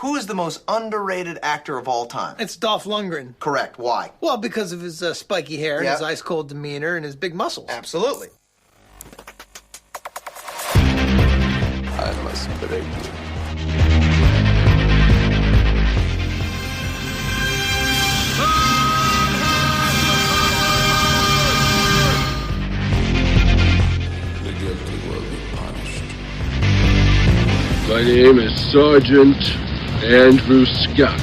Who is the most underrated actor of all time? It's Dolph Lundgren. Correct. Why? Well, because of his spiky hair, and his ice-cold demeanor, and his big muscles. Absolutely. I must break you. The guilty will be punished. My name is Sergeant Andrew Scott.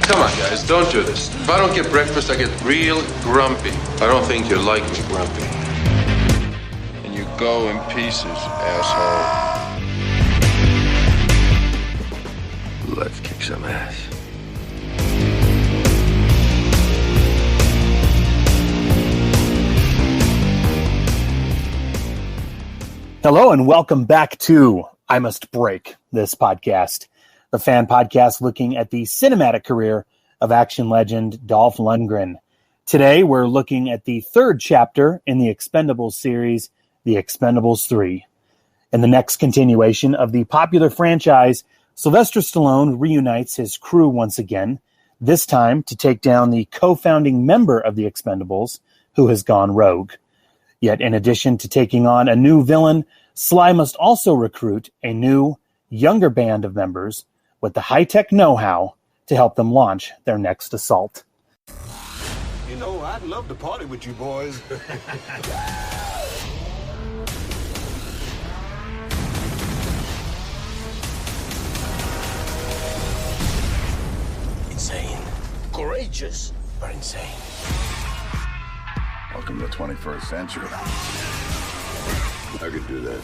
Come on, guys, don't do this. If I don't get breakfast, I get real grumpy. I don't think you like me grumpy. And you go in pieces, asshole. Let's kick some ass. Hello and welcome back to I Must Break This Podcast, the fan podcast looking at the cinematic career of action legend Dolph Lundgren. Today we're looking at the third chapter in the Expendables series, The Expendables 3. In the next continuation of the popular franchise, Sylvester Stallone reunites his crew once again, this time to take down the co-founding member of the Expendables who has gone rogue. Yet in addition to taking on a new villain, Sly must also recruit a new, younger band of members with the high-tech know-how to help them launch their next assault. You know, I'd love to party with you boys. Insane. Courageous, but insane. Welcome to the 21st century. I could do that.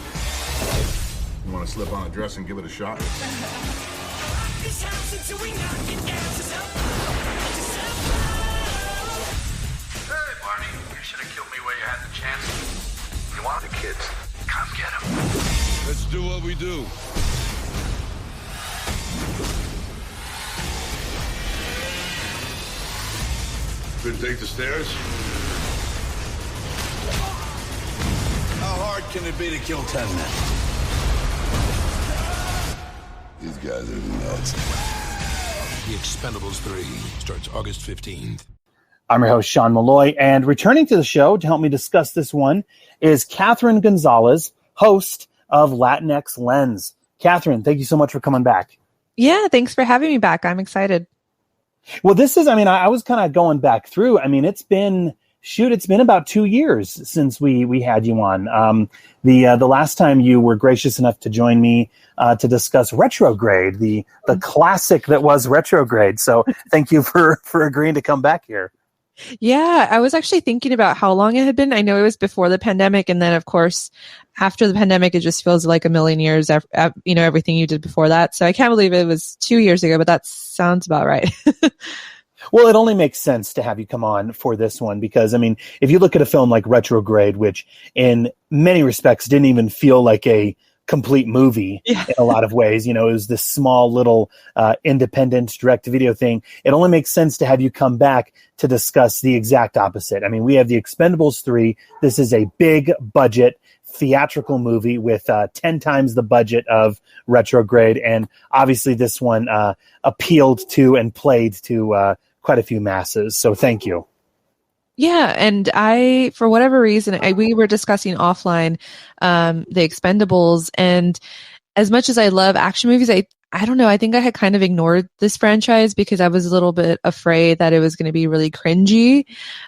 You want to slip on a dress and give it a shot? Hey, Barney, you should have killed me where you had the chance. You want the kids? Come get them. Let's do what we do. Couldn't take the stairs? How hard can it be to kill 10 men? These guys are nuts. The Expendables 3 starts August 15th. I'm your host, Sean Malloy, and returning to the show to help me discuss this one is Catherine Gonzalez, host of Latinex Lens. Catherine, thank you so much for coming back. Yeah, thanks for having me back. I'm excited. Well, this is, I was kind of going back through. It's been about 2 years since we had you on. The last time you were gracious enough to join me to discuss Retrograde, the classic that was Retrograde. So thank you for agreeing to come back here. Yeah, I was actually thinking about how long it had been. I know it was before the pandemic, and then of course after the pandemic, it just feels like a million years. Everything you did before that. So I can't believe it was 2 years ago, but that sounds about right. Well, it only makes sense to have you come on for this one because, if you look at a film like Retrograde, which in many respects didn't even feel like a complete movie in a lot of ways, it was this small little independent direct-to-video thing. It only makes sense to have you come back to discuss the exact opposite. We have The Expendables 3. This is a big budget theatrical movie with 10 times the budget of Retrograde. And obviously this one appealed to and played to quite a few masses. So thank you. Yeah. And for whatever reason, we were discussing offline The Expendables. And as much as I love action movies, I don't know. I think I had kind of ignored this franchise because I was a little bit afraid that it was going to be really cringy,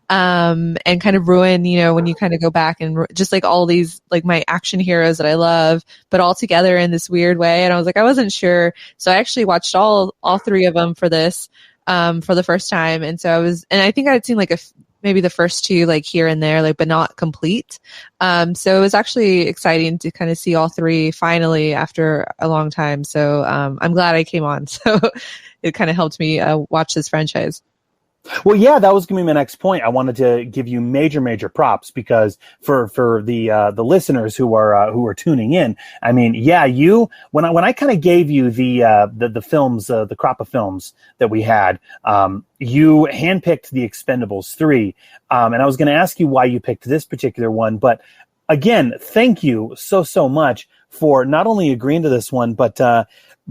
and kind of ruin, when you kind of go back and just like all these, like my action heroes that I love, but all together in this weird way. And I was like, I wasn't sure. So I actually watched all three of them for this, for the first time. And so I think I'd seen like maybe the first two like here and there, like, but not complete. So it was actually exciting to kind of see all three finally after a long time. So I'm glad I came on. So it kind of helped me watch this franchise. Well, yeah, that was going to be my next point. I wanted to give you major props because for the listeners who are tuning in, when I kind of gave you the films, the crop of films that we had, you handpicked The Expendables 3, and I was going to ask you why you picked this particular one, but again, thank you so much for not only agreeing to this one, but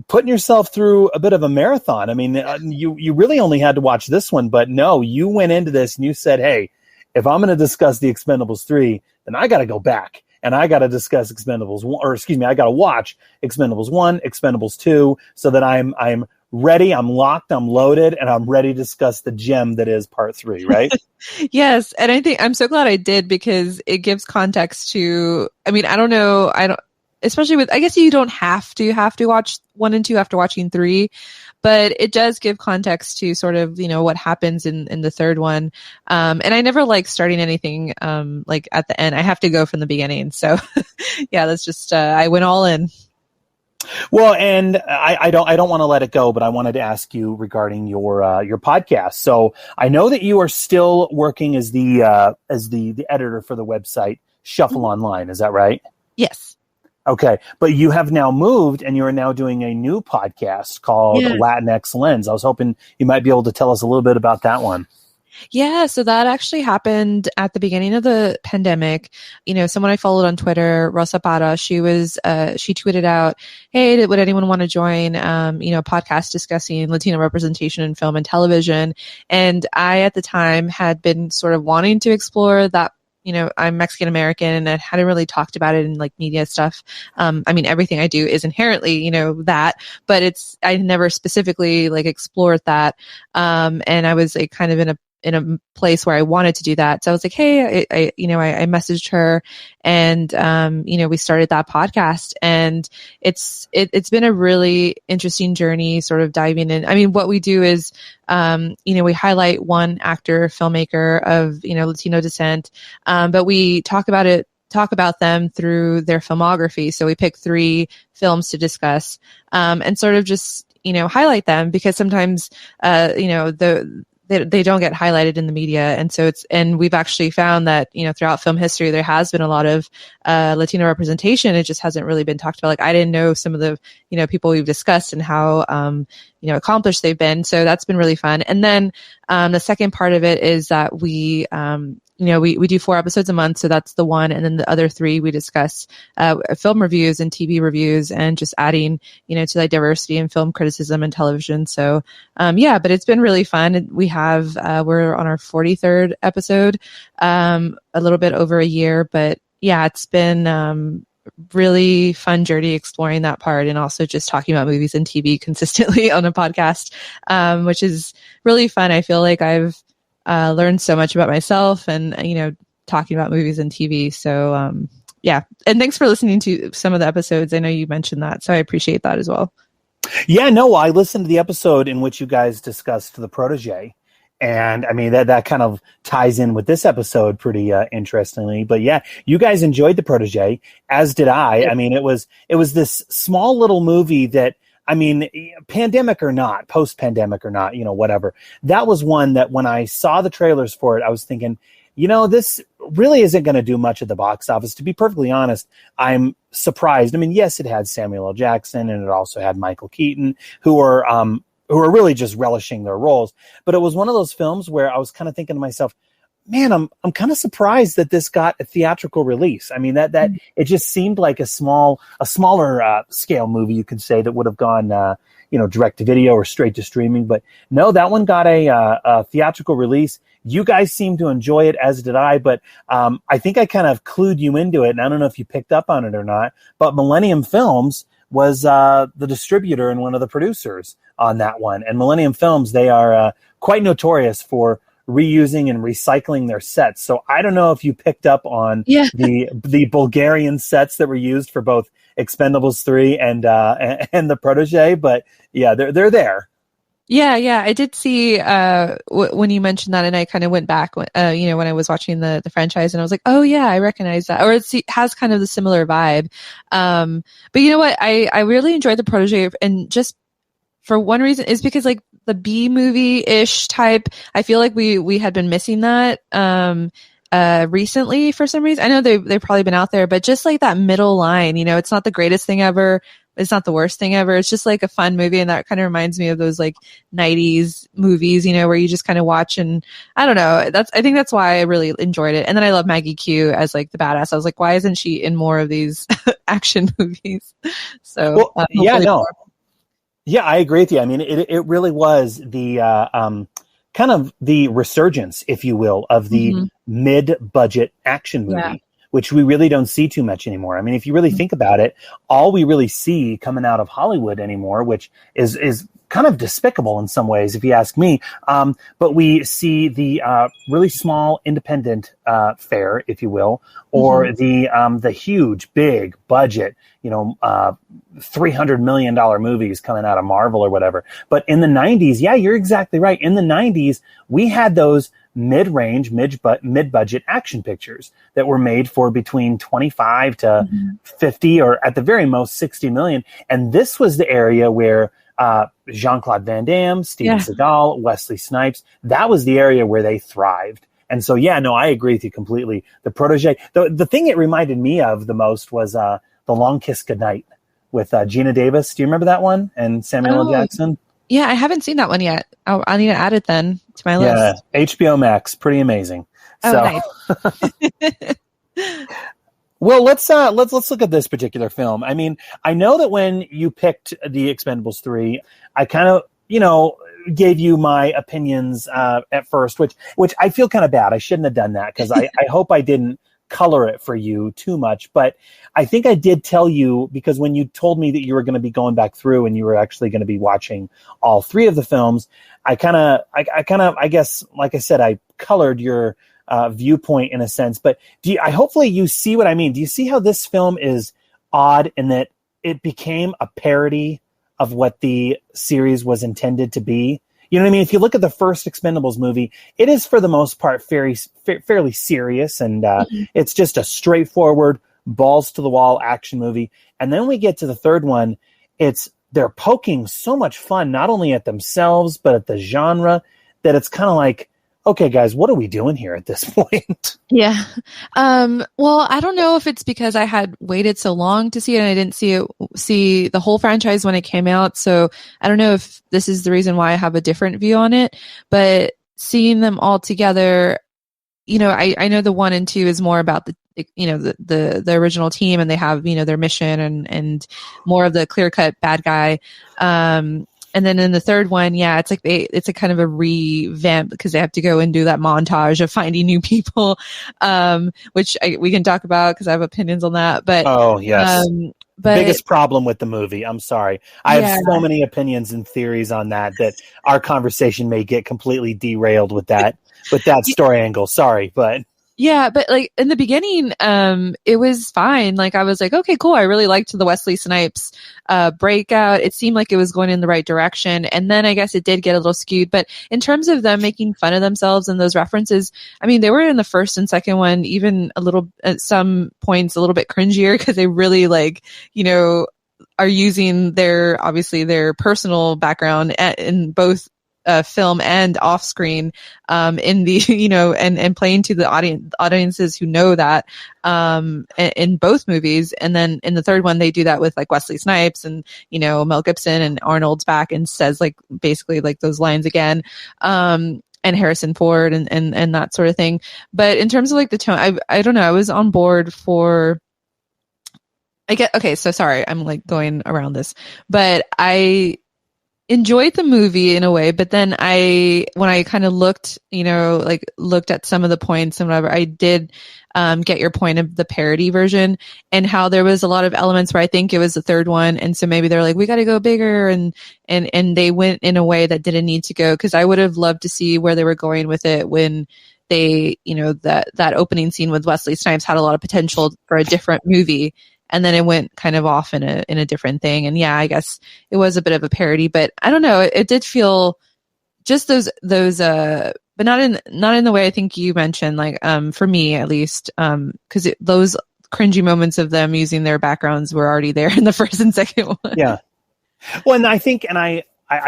putting yourself through a bit of a marathon. I mean, you really only had to watch this one, but no, you went into this and you said, hey, if I'm going to discuss the Expendables 3, then I got to go back and I got to discuss Expendables 1, or excuse me, I got to watch Expendables 1, Expendables 2, so that I'm ready, I'm locked, I'm loaded, and I'm ready to discuss the gem that is part 3, right? Yes. And I think I'm so glad I did, because it gives context to, I mean, I don't know, especially with, I guess you don't have to watch 1 and 2 after watching 3, but it does give context to sort of, what happens in the third one. And I never like starting anything, like at the end. I have to go from the beginning. So yeah, that's just, I went all in. Well, and I don't want to let it go, but I wanted to ask you regarding your podcast. So I know that you are still working as the editor for the website Shuffle Online. Is that right? Yes. Okay, but you have now moved and you are now doing a new podcast called Latinex Lens. I was hoping you might be able to tell us a little bit about that one. Yeah, so that actually happened at the beginning of the pandemic. Someone I followed on Twitter, Rosa Parra, she tweeted out, hey, would anyone want to join, a podcast discussing Latino representation in film and television? And I, at the time, had been sort of wanting to explore that. I'm Mexican American and I hadn't really talked about it in like media stuff. I mean, everything I do is inherently, that, but I never specifically like explored that. And I was like kind of in a place where I wanted to do that. So I was like, hey, I messaged her and, we started that podcast, and it's been a really interesting journey sort of diving in. I mean, what we do is, we highlight one actor, filmmaker of, Latino descent. But we talk about them through their filmography. So we pick 3 films to discuss, and sort of just, highlight them, because sometimes, they don't get highlighted in the media. And so and we've actually found that, throughout film history, there has been a lot of, Latino representation. It just hasn't really been talked about. Like, I didn't know some of the, people we've discussed and how, accomplished they've been. So that's been really fun. And then, the second part of it is that we do 4 episodes a month. So that's the one. And then the other 3, we discuss, film reviews and TV reviews, and just adding, to the diversity in film criticism and television. So, but it's been really fun. We have, we're on our 43rd episode, a little bit over a year, but yeah, it's been, really fun journey exploring that part, and also just talking about movies and TV consistently on a podcast, which is really fun. I feel like I've learned so much about myself and, talking about movies and TV. So, yeah. And thanks for listening to some of the episodes. I know you mentioned that, so I appreciate that as well. Yeah, no, I listened to the episode in which you guys discussed The Protege. And I mean, that kind of ties in with this episode pretty interestingly. But yeah, you guys enjoyed The Protege, as did I. I mean, it was this small little movie that, I mean, pandemic or not, post-pandemic or not, whatever. That was one that when I saw the trailers for it, I was thinking, this really isn't going to do much at the box office. To be perfectly honest, I'm surprised. I mean, yes, it had Samuel L. Jackson and it also had Michael Keaton, who are really just relishing their roles. But it was one of those films where I was kind of thinking to myself, man, I'm kind of surprised that this got a theatrical release. I mean, that it just seemed like a smaller scale movie, you could say, that would have gone, direct to video or straight to streaming. But no, that one got a theatrical release. You guys seem to enjoy it, as did I. But I think I kind of clued you into it, and I don't know if you picked up on it or not. But Millennium Films was the distributor and one of the producers on that one. And Millennium Films, they are quite notorious for reusing and recycling their sets. So I don't know if you picked up on the Bulgarian sets that were used for both Expendables 3 and The Protege, but yeah, they're there. Yeah, I did see when you mentioned that, and I kind of went back, when I was watching the franchise, and I was like, oh yeah, I recognize that, or it has kind of the similar vibe. But you know what, I really enjoyed The Protege, and just for one reason is because like the B movie-ish type, I feel like we had been missing that recently for some reason. I know they've probably been out there, but just like that middle line, it's not the greatest thing ever, it's not the worst thing ever. It's just like a fun movie. And that kind of reminds me of those like 90s movies, you know, where you just kind of watch, and I don't know. I think that's why I really enjoyed it. And then I love Maggie Q as like the badass. I was like, why isn't she in more of these action movies? So, yeah, I agree with you. I mean, it really was the, kind of the resurgence, if you will, of the mid-budget action movie, which we really don't see too much anymore. I mean, if you really think about it, all we really see coming out of Hollywood anymore, which is kind of despicable in some ways, if you ask me. But we see the really small independent fare, if you will, or the huge, big budget, you know, $300 million movies coming out of Marvel or whatever. But in the 90s, yeah, you're exactly right. In the 90s, we had those mid-range, mid-budget action pictures that were made for between 25 to 50, or at the very most 60 million. And this was the area where Jean-Claude Van Damme, Steven Seagal, Wesley Snipes, that was the area where they thrived. And so, yeah, no, I agree with you completely. The protege, the thing it reminded me of the most was The Long Kiss Goodnight with Gina Davis. Do you remember that one? And Samuel L. Jackson? Yeah, I haven't seen that one yet. I need to add it then to my list. Yeah, HBO Max, pretty amazing. Oh, nice. Well, let's look at this particular film. I mean, I know that when you picked The Expendables 3, I kind of, you know, gave you my opinions at first, which I feel kind of bad. I shouldn't have done that, because I hope I didn't color it for you too much. But I think I did tell you, because when you told me that you were going to be going back through and you were actually going to be watching all three of the films, I guess, like I said, I colored your viewpoint in a sense. But hopefully you see what I mean. Do you see how this film is odd in that it became a parody of what the series was intended to be? You know what I mean? If you look at the first Expendables movie, it is for the most part fairly serious, and it's just a straightforward, balls to the wall action movie. And then we get to the third one, they're poking so much fun, not only at themselves, but at the genre, that it's kind of like, okay, guys, what are we doing here at this point? Yeah. Well, I don't know if it's because I had waited so long to see it and I didn't see the whole franchise when it came out. So I don't know if this is the reason why I have a different view on it, but seeing them all together, you know, I know the 1 and 2 is more about the original team, and they have, you know, their mission and more of the clear cut bad guy. And then in the third one, yeah, it's like it's a kind of a revamp, because they have to go and do that montage of finding new people, which we can talk about, because I have opinions on that. But oh yes, biggest problem with the movie. I'm sorry, I have so many opinions and theories on that our conversation may get completely derailed with that story angle. Sorry, but. Yeah, but like in the beginning, it was fine. Like I was like, okay, cool. I really liked the Wesley Snipes breakout. It seemed like it was going in the right direction. And then I guess it did get a little skewed. But in terms of them making fun of themselves and those references, I mean, they were in the first and second one, even a little, at some points, a little bit cringier, because they really, like, you know, are using obviously their personal background in both film and off screen, in the, you know, and playing to the audiences who know that, in both movies. And then in the third one, they do that with like Wesley Snipes and, you know, Mel Gibson, and Arnold's back and says like basically like those lines again. And Harrison Ford and that sort of thing. But in terms of like the tone, I don't know, I was on board for, okay, so sorry, I'm like going around this, but I enjoyed the movie in a way, but then when I kind of looked at some of the points and whatever, I did get your point of the parody version, and how there was a lot of elements where I think it was the third one, and so maybe they're like, we got to go bigger, and they went in a way that didn't need to go, because I would have loved to see where they were going with it when they, you know, that opening scene with Wesley Snipes had a lot of potential for a different movie. And then it went kind of off in a different thing. And yeah, I guess it was a bit of a parody, but I don't know. It did feel just those, but not in the way I think you mentioned, like, for me at least, cause those cringy moments of them using their backgrounds were already there in the first and second one. Yeah. Well, and I think, and I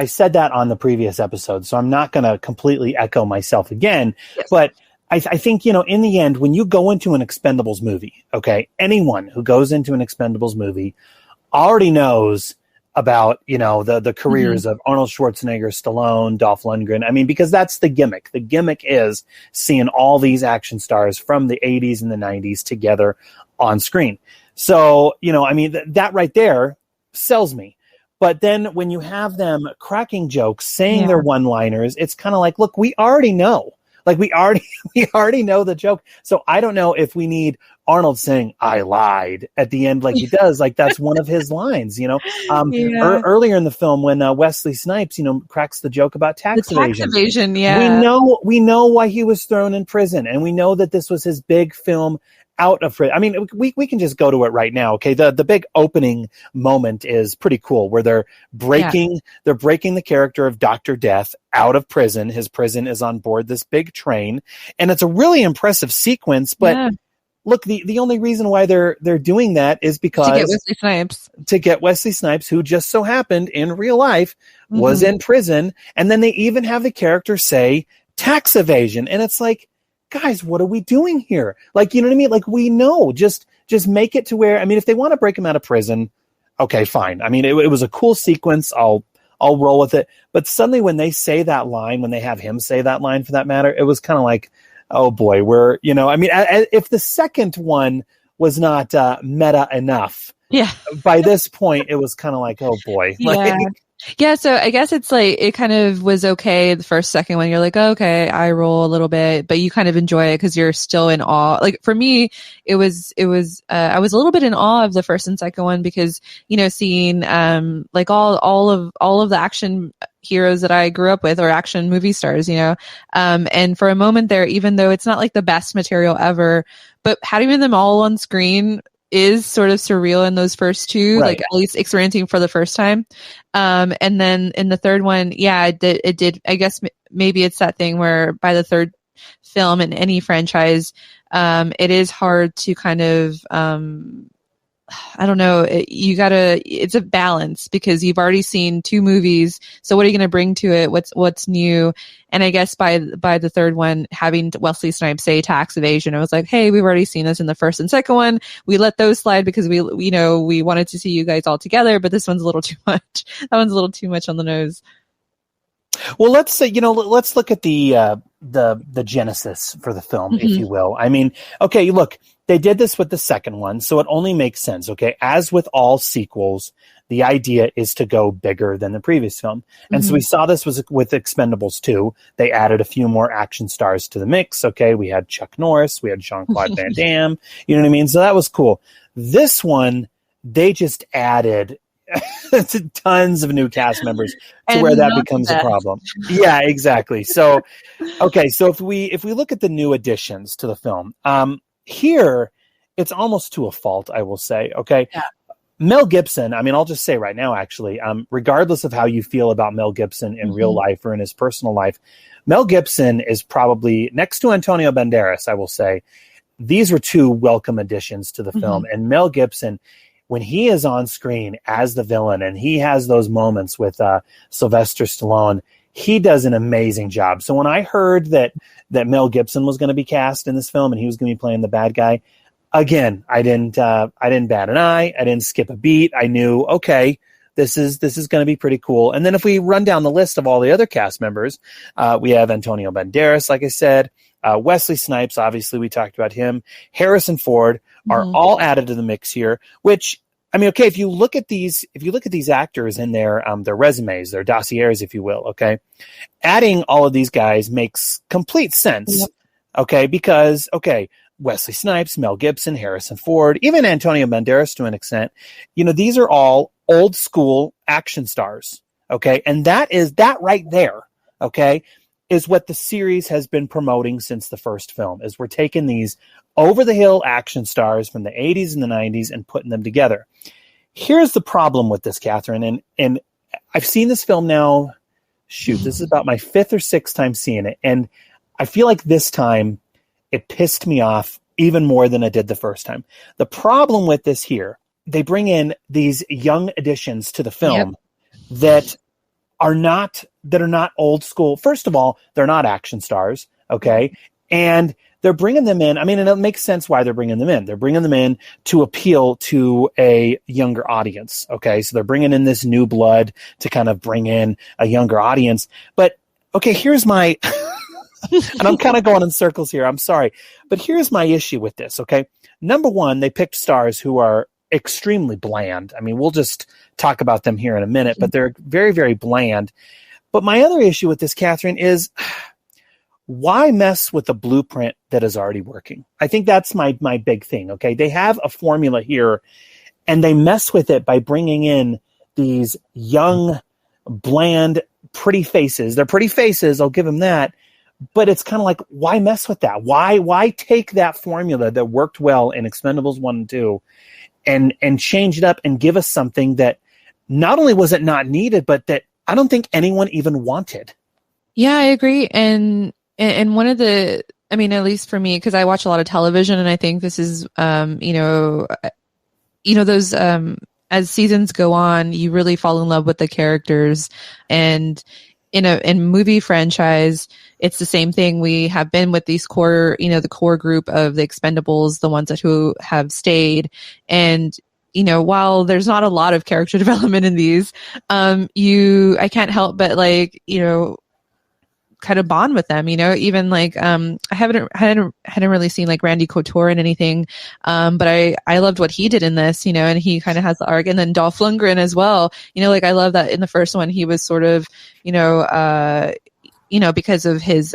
said that on the previous episode, so I'm not going to completely echo myself again, yes. But I think, you know, in the end, when you go into an Expendables movie, okay, anyone who goes into an Expendables movie, already knows about, the careers of Arnold Schwarzenegger, Stallone, Dolph Lundgren. I mean, because that's the gimmick. The gimmick is seeing all these action stars from the 80s and the 90s together on screen. So, that right there sells me. But then when you have them cracking jokes, saying their one-liners, it's kind of like, look, we already know. Like we already know the joke. So I don't know if we need Arnold saying "I lied" at the end, like he does. Like that's one of his lines. Earlier in the film when Wesley Snipes, cracks the joke about tax evasion. Yeah, we know why he was thrown in prison, and we know that this was his big film out of prison. I mean, we can just go to it right now. Okay, the big opening moment is pretty cool, where they're breaking the character of Dr. Death out of prison. His prison is on board this big train, and it's a really impressive sequence. But look, the only reason why they're doing that is because to get Wesley Snipes, who just so happened in real life was in prison, and then they even have the character say tax evasion, and it's like, guys, what are we doing here? Like, you know what I mean? Like, we know, just make it to where, I mean, if they want to break him out of prison, okay, fine. I mean, it was a cool sequence. I'll roll with it. But suddenly when they say that line, when they have him say that line for that matter, it was kind of like, oh boy, if the second one was not meta enough, by this point, it was kind of like, oh boy. Yeah, so I guess it's like it kind of was okay the second one. You're like, oh, okay, I roll a little bit, but you kind of enjoy it because you're still in awe. Like for me, it was I was a little bit in awe of the first and second one because seeing like all of the action heroes that I grew up with or action movie stars, and for a moment there, even though it's not like the best material ever, but having them all on screen is sort of surreal in those first two, like at least experiencing for the first time. And then in the third one, it did, I guess maybe it's that thing where by the third film in any franchise, it is hard to kind of, I don't know, it's a balance because you've already seen two movies. So what are you going to bring to it? What's new? And I guess by the third one, having Wesley Snipes say tax evasion, I was like, hey, we've already seen this in the first and second one. We let those slide because we wanted to see you guys all together, but this one's a little too much. That one's a little too much on the nose. Well, let's say, let's look at the genesis for the film, if you will. I mean, okay, look, they did this with the second one, so it only makes sense, okay? As with all sequels, the idea is to go bigger than the previous film. And so we saw this with Expendables 2. They added a few more action stars to the mix, okay? We had Chuck Norris, we had Jean-Claude Van Damme, you know what I mean? So that was cool. This one, they just added tons of new cast members to where that becomes a problem. Yeah, exactly. So, okay, so if we look at the new additions to the film, here it's almost to a fault, I will say. Okay, Mel Gibson. I mean, I'll just say right now, actually, regardless of how you feel about Mel Gibson in real life or in his personal life, Mel Gibson is probably next to Antonio Banderas. I will say these were two welcome additions to the film, and Mel Gibson, when he is on screen as the villain and he has those moments with Sylvester Stallone, he does an amazing job. So when I heard that Mel Gibson was going to be cast in this film and he was going to be playing the bad guy, again, I didn't bat an eye. I didn't skip a beat. I knew, okay, this is going to be pretty cool. And then if we run down the list of all the other cast members, we have Antonio Banderas, like I said, Wesley Snipes, obviously we talked about him, Harrison Ford are all added to the mix here, which, I mean, okay, if you look at these actors in their resumes, their dossiers, if you will, okay, adding all of these guys makes complete sense, okay, because, okay, Wesley Snipes, Mel Gibson, Harrison Ford, even Antonio Banderas to an extent, these are all old school action stars, okay, and that right there, okay, is what the series has been promoting since the first film, is we're taking these over-the-hill action stars from the 80s and the 90s and putting them together. Here's the problem with this, Catherine, and I've seen this film now, this is about my fifth or sixth time seeing it, and I feel like this time it pissed me off even more than it did the first time. The problem with this here, they bring in these young additions to the film that are not old school. First of all, they're not action stars, okay? And they're bringing them in. I mean, and it makes sense why they're bringing them in. They're bringing them in to appeal to a younger audience. Okay. So they're bringing in this new blood to kind of bring in a younger audience. But okay, here's my, and I'm kind of going in circles here. I'm sorry, but here's my issue with this. Okay. Number one, they picked stars who are extremely bland. I mean, we'll just talk about them here in a minute, but they're very, very bland. But my other issue with this, Catherine, is why mess with the blueprint that is already working? I think that's my big thing. Okay. They have a formula here and they mess with it by bringing in these young, bland, pretty faces. They're pretty faces. I'll give them that. But it's kind of like, why mess with that? Why take that formula that worked well in Expendables 1 and 2 and change it up and give us something that not only was it not needed, but that I don't think anyone even wanted. Yeah, I agree. And one of the, I mean, at least for me, because I watch a lot of television, and I think this is, those, as seasons go on, you really fall in love with the characters. And in movie franchise, it's the same thing. We have been with these core, the core group of the Expendables, the ones who have stayed. And, while there's not a lot of character development in these, I can't help but kind of bond with them, even like, I hadn't really seen like Randy Couture in anything. But I loved what he did in this, and he kind of has the arc, and then Dolph Lundgren as well. Like I love that in the first one, he was sort of, because of his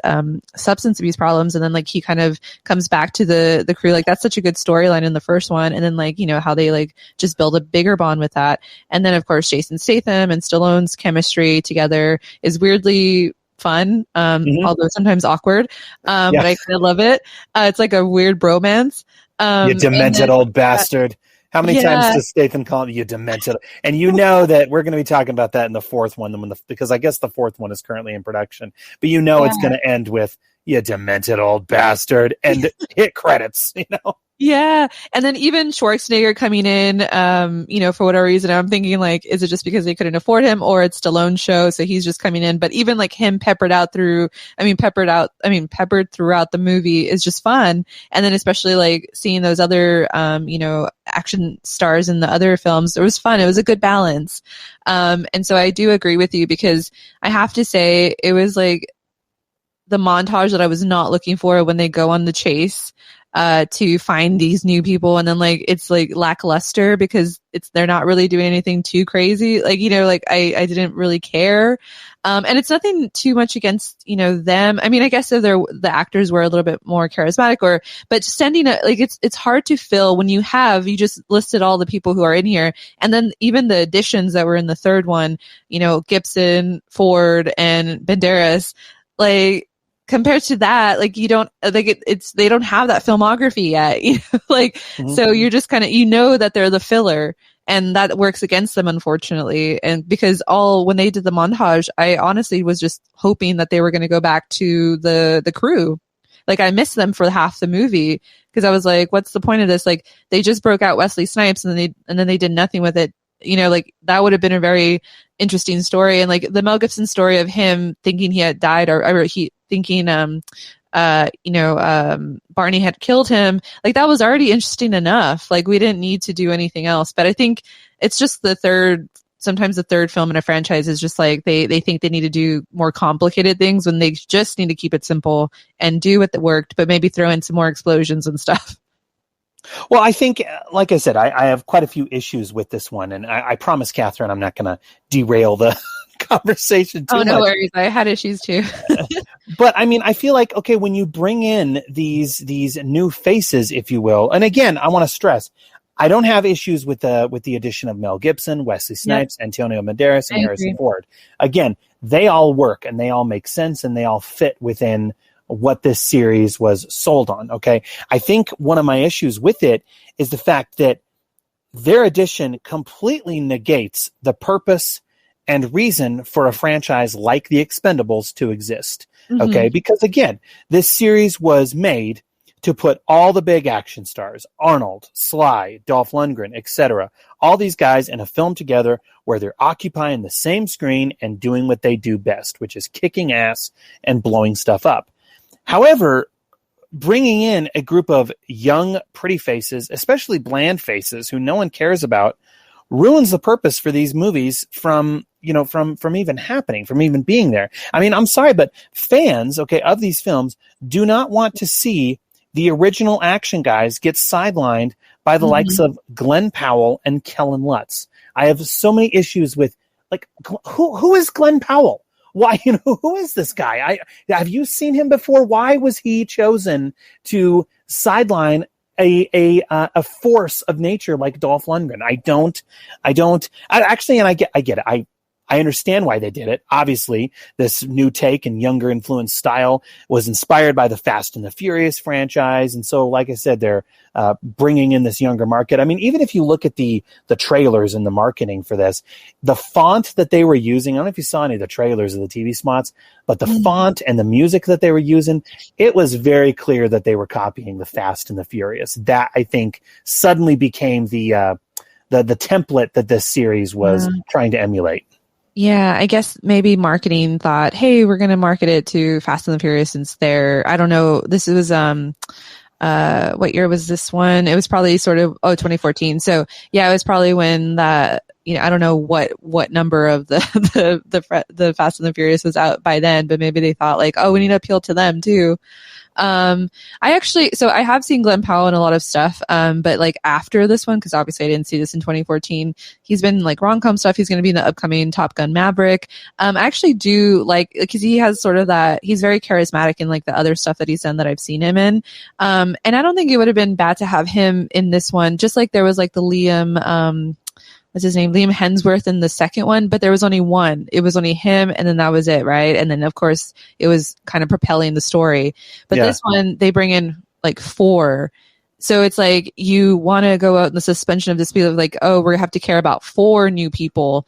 substance abuse problems, and then like he kind of comes back to the crew. Like that's such a good storyline in the first one, and then like how they like just build a bigger bond with that. And then of course Jason Statham and Stallone's chemistry together is weirdly fun, although sometimes awkward, but I kind of love it. It's like a weird bromance. You demented old bastard. How many times does Statham call you demented? And that we're going to be talking about that in the fourth one, because I guess the fourth one is currently in production. But it's going to end with you demented old bastard and hit credits. Yeah. And then even Schwarzenegger coming in, for whatever reason, I'm thinking like, is it just because they couldn't afford him, or it's Stallone's show, so he's just coming in? But even like him peppered throughout the movie is just fun. And then especially like seeing those other, action stars in the other films, it was fun. It was a good balance. And so I do agree with you, because I have to say it was like the montage that I was not looking for when they go on the chase to find these new people, and then like it's like lackluster because they're not really doing anything too crazy. Like I didn't really care, and it's nothing too much against them. I mean, I guess if the actors were a little bit more charismatic, but just sending it's hard to fill when you just listed all the people who are in here, and then even the additions that were in the third one, Gibson, Ford, and Banderas, like. Compared to that, like you don't like they don't have that filmography yet, So you're just kind of that they're the filler, and that works against them, unfortunately. And because when they did the montage, I honestly was just hoping that they were going to go back to the crew. Like I missed them for half the movie, because I was like, what's the point of this? Like they just broke out Wesley Snipes, and then they did nothing with it. Like that would have been a very interesting story. And like the Mel Gibson story of him thinking he had died, or he thinking, Barney had killed him. Like that was already interesting enough. Like we didn't need to do anything else. But I think it's just sometimes the third film in a franchise is just like they think they need to do more complicated things when they just need to keep it simple and do what worked, but maybe throw in some more explosions and stuff. Well, I think, like I said, I have quite a few issues with this one, and I promise, Catherine, I'm not going to derail the conversation too much. No worries. I had issues too. But I mean, I feel like, okay, when you bring in these new faces, if you will, and again, I want to stress, I don't have issues with the addition of Mel Gibson, Wesley Snipes, Antonio Banderas, and Harrison Ford. Again, they all work and they all make sense and they all fit within what this series was sold on. Okay. I think one of my issues with it is the fact that their addition completely negates the purpose and reason for a franchise like the Expendables to exist. Okay. Because again, this series was made to put all the big action stars, Arnold, Sly, Dolph Lundgren, etc., all these guys in a film together where they're occupying the same screen and doing what they do best, which is kicking ass and blowing stuff up. However, bringing in a group of young, pretty faces, especially bland faces who no one cares about, ruins the purpose for these movies from even happening, from even being there. I mean, I'm sorry, but fans, of these films do not want to see the original action guys get sidelined by the likes of Glenn Powell and Kellen Lutz. I have so many issues with, like, who is Glenn Powell? Why, who is this guy? Have you seen him before? Why was he chosen to sideline a force of nature like Dolph Lundgren? I get it. I understand why they did it. Obviously, this new take and younger influenced style was inspired by the Fast and the Furious franchise. And so, like I said, they're bringing in this younger market. I mean, even if you look at the trailers and the marketing for this, the font that they were using, I don't know if you saw any of the trailers of the TV spots, but the font and the music that they were using, it was very clear that they were copying the Fast and the Furious. That, I think, suddenly became the template that this series was trying to emulate. Yeah, I guess maybe marketing thought, hey, we're going to market it to Fast and the Furious since they're, I don't know, this was, what year was this one? It was probably sort of, 2014. So yeah, it was probably when that, I don't know what number of the Fast and the Furious was out by then, but maybe they thought like, oh, we need to appeal to them too. I have seen Glenn Powell in a lot of stuff, but like after this one, because obviously I didn't see this in 2014, he's been like rom-com stuff. He's going to be in the upcoming Top Gun Maverick. I actually do like, because he has sort of that, he's very charismatic in like the other stuff that he's done that I've seen him in. And I don't think it would have been bad to have him in this one, just like there was like the Liam Hemsworth in the second one, but there was only one. It was only him, and then that was it, right? And then, of course, it was kind of propelling the story. But this one, they bring in like 4. So it's like you want to go out in the suspension of disbelief, like, oh, we have to care about 4 new people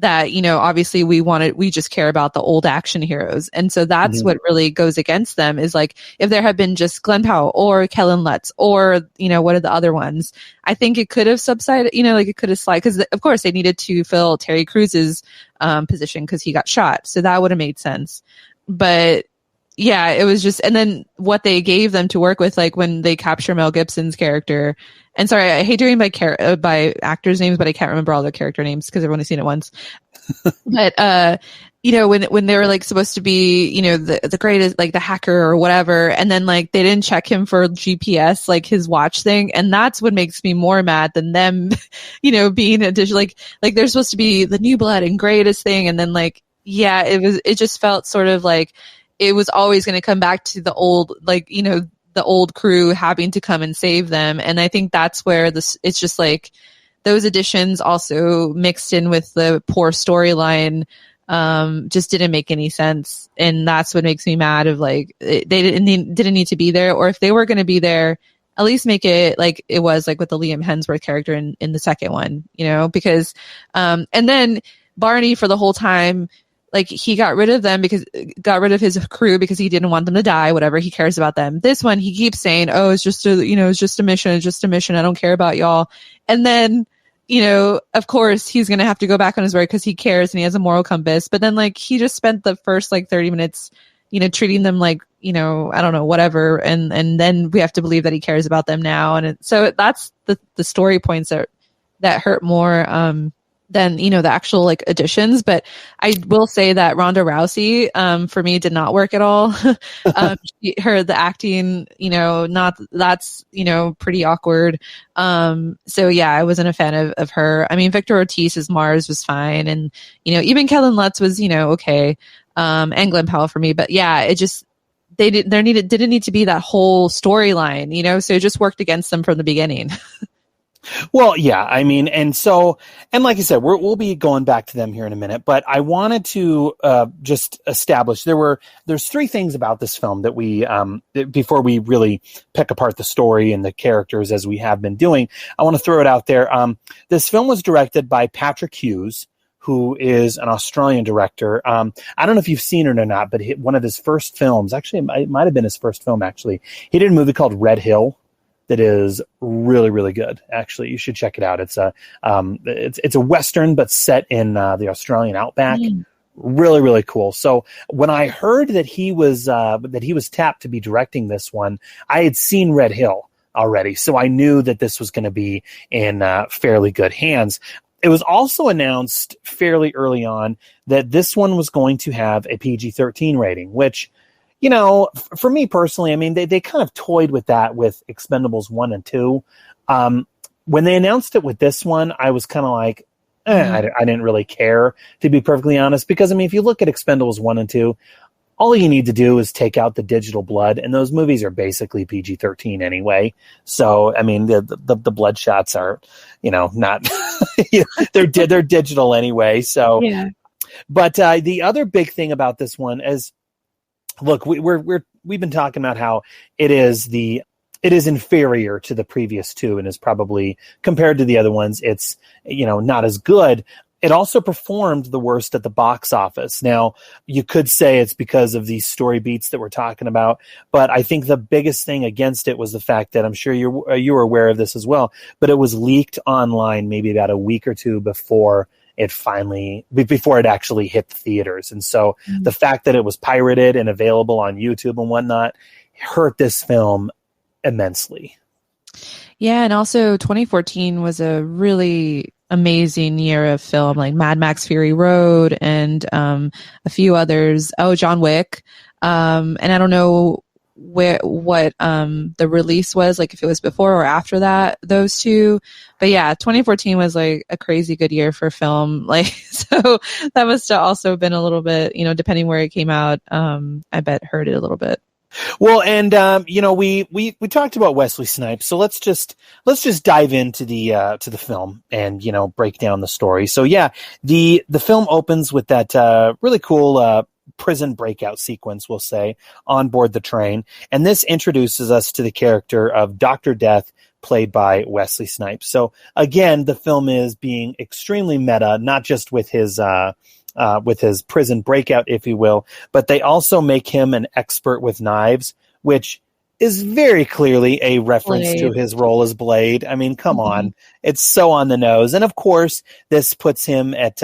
that, obviously we just care about the old action heroes. And so that's what really goes against them is like, if there had been just Glenn Powell or Kellen Lutz or, what are the other ones? I think it could have subsided, like it could have slid because of course they needed to fill Terry Crews's position because he got shot. So that would have made sense. But yeah, it was just, and then what they gave them to work with, like when they capture Mel Gibson's character, and sorry, I hate doing by actors' names, but I can't remember all their character names because I've only seen it once. But, when they were like supposed to be, the greatest, like the hacker or whatever, and then like they didn't check him for GPS, like his watch thing. And that's what makes me more mad than them, being additional, like they're supposed to be the new blood and greatest thing. And then like, yeah, it just felt sort of like it was always going to come back to the old, like, the old crew having to come and save them. And I think that's where it's just like those additions also mixed in with the poor storyline just didn't make any sense. And that's what makes me mad of like, they didn't need to be there. Or if they were going to be there, at least make it like it was like with the Liam Hemsworth character in the second one, because, and then Barney for the whole time, like he got rid of his crew because he didn't want them to die, whatever. He cares about them. This one, he keeps saying, oh, it's just a mission. I don't care about y'all. And then, of course he's going to have to go back on his word because he cares and he has a moral compass. But then like, he just spent the first like 30 minutes, treating them like, I don't know, whatever. And then we have to believe that he cares about them now. And so that's the story points that hurt more, than, the actual like additions. But I will say that Ronda Rousey, for me did not work at all. The acting, that's, pretty awkward. So yeah, I wasn't a fan of her. I mean, Victor Ortiz's Mars was fine. And, even Kellen Lutz was, okay. And Glenn Powell for me, but yeah, it just, didn't need to be that whole storyline, so it just worked against them from the beginning. Well, yeah, I mean, and like I said, we'll be going back to them here in a minute, but I wanted to just establish there's 3 things about this film that we, before we really pick apart the story and the characters as we have been doing, I want to throw it out there. This film was directed by Patrick Hughes, who is an Australian director. I don't know if you've seen it or not, but one of his first films, actually, it might have been his first film, actually. He did a movie called Red Hill that is really, really good. Actually, you should check it out. It's a Western, but set in the Australian outback. Really, really cool. So when I heard that he was tapped to be directing this one, I had seen Red Hill already, so I knew that this was going to be in fairly good hands. It was also announced fairly early on that this one was going to have a PG-13 rating, which, you know, for me personally, I mean, they kind of toyed with that with Expendables 1 and 2. When they announced it with this one, I was kind of like, I didn't really care, to be perfectly honest, because, I mean, if you look at Expendables 1 and 2, all you need to do is take out the digital blood, and those movies are basically PG-13 anyway. So, I mean, the blood shots are, you know, not they're digital anyway. So, yeah. But the other big thing about this one is, look, we've been talking about how it is inferior to the previous two, and is probably, compared to the other ones, it's, you know, not as good. It also performed the worst at the box office. Now, you could say it's because of these story beats that we're talking about, but I think the biggest thing against it was the fact that, I'm sure you were aware of this as well, but it was leaked online maybe about a week or two before it actually hit the theaters. And so the fact that it was pirated and available on YouTube and whatnot hurt this film immensely. Yeah, and also 2014 was a really amazing year of film, like Mad Max Fury Road and a few others. Oh, John Wick. And I don't know what the release was, like if it was before or after those two. But yeah, 2014 was like a crazy good year for film. Like, so that must have also been a little bit, you know, depending where it came out, I bet hurt it a little bit. Well, and you know, we talked about Wesley Snipes, so let's just dive into the film and, you know, break down the story. So yeah, the film opens with that really cool prison breakout sequence, we'll say, on board the train, and this introduces us to the character of Dr. Death, played by Wesley Snipes. So again, the film is being extremely meta, not just with his prison breakout, if you will, but they also make him an expert with knives, which is very clearly a reference to his role as Blade. I mean, come on, it's so on the nose. And of course, this puts him at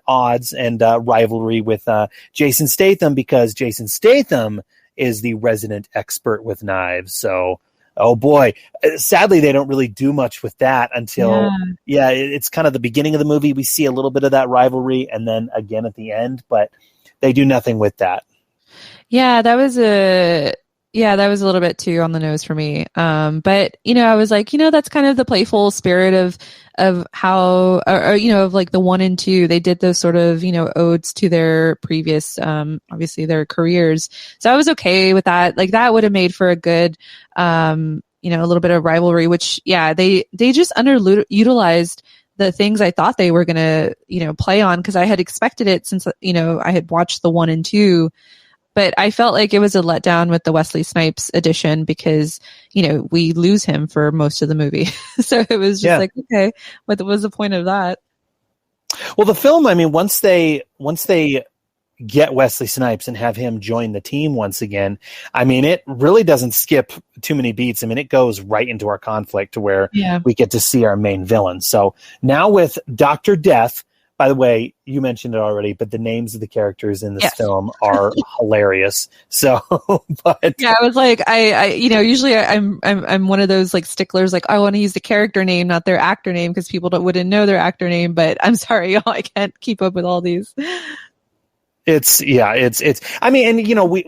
odds and rivalry with Jason Statham, because Jason Statham is the resident expert with knives. So, oh boy, sadly they don't really do much with that until it's kind of the beginning of the movie. We see a little bit of that rivalry, and then again at the end, but they do nothing with that. Yeah, that was a little bit too on the nose for me. But you know, I was like, you know, that's kind of the playful spirit of how, or you know, of like the 1 and 2, they did those sort of, you know, odes to their previous, obviously their careers. So I was okay with that. Like that would have made for a good, you know, a little bit of rivalry, which they just underutilized the things I thought they were going to, you know, play on, because I had expected it since, you know, I had watched the 1 and 2. But I felt like it was a letdown with the Wesley Snipes edition, because, you know, we lose him for most of the movie. So it was just like, okay, what was the point of that? Well, the film, I mean, once they get Wesley Snipes and have him join the team once again, I mean, it really doesn't skip too many beats. I mean, it goes right into our conflict to where we get to see our main villain. So now with Dr. Death, by the way, you mentioned it already, but the names of the characters in this film are hilarious. So, but yeah, I was like, I you know, usually I'm one of those like sticklers, like I want to use the character name, not their actor name, because people wouldn't know their actor name. But I'm sorry, y'all, I can't keep up with all these. It's I mean, and you know, we're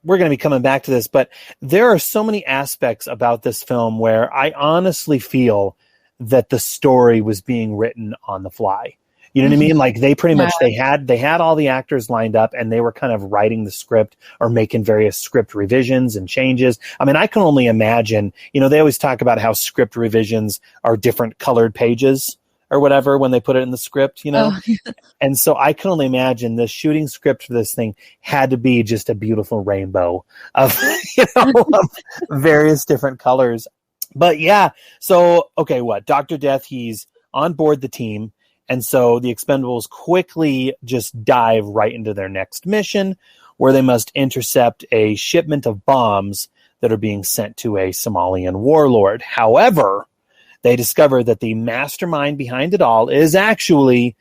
going to be coming back to this, but there are so many aspects about this film where I honestly feel that the story was being written on the fly. You know what I mean? Like they pretty much, they had all the actors lined up, and they were kind of writing the script or making various script revisions and changes. I mean, I can only imagine, you know, they always talk about how script revisions are different colored pages or whatever when they put it in the script, you know? And so I can only imagine the shooting script for this thing had to be just a beautiful rainbow of, you know, of various different colors. But yeah, so, okay, Dr. Death, he's on board the team. And so the Expendables quickly just dive right into their next mission, where they must intercept a shipment of bombs that are being sent to a Somalian warlord. However, they discover that the mastermind behind it all is actually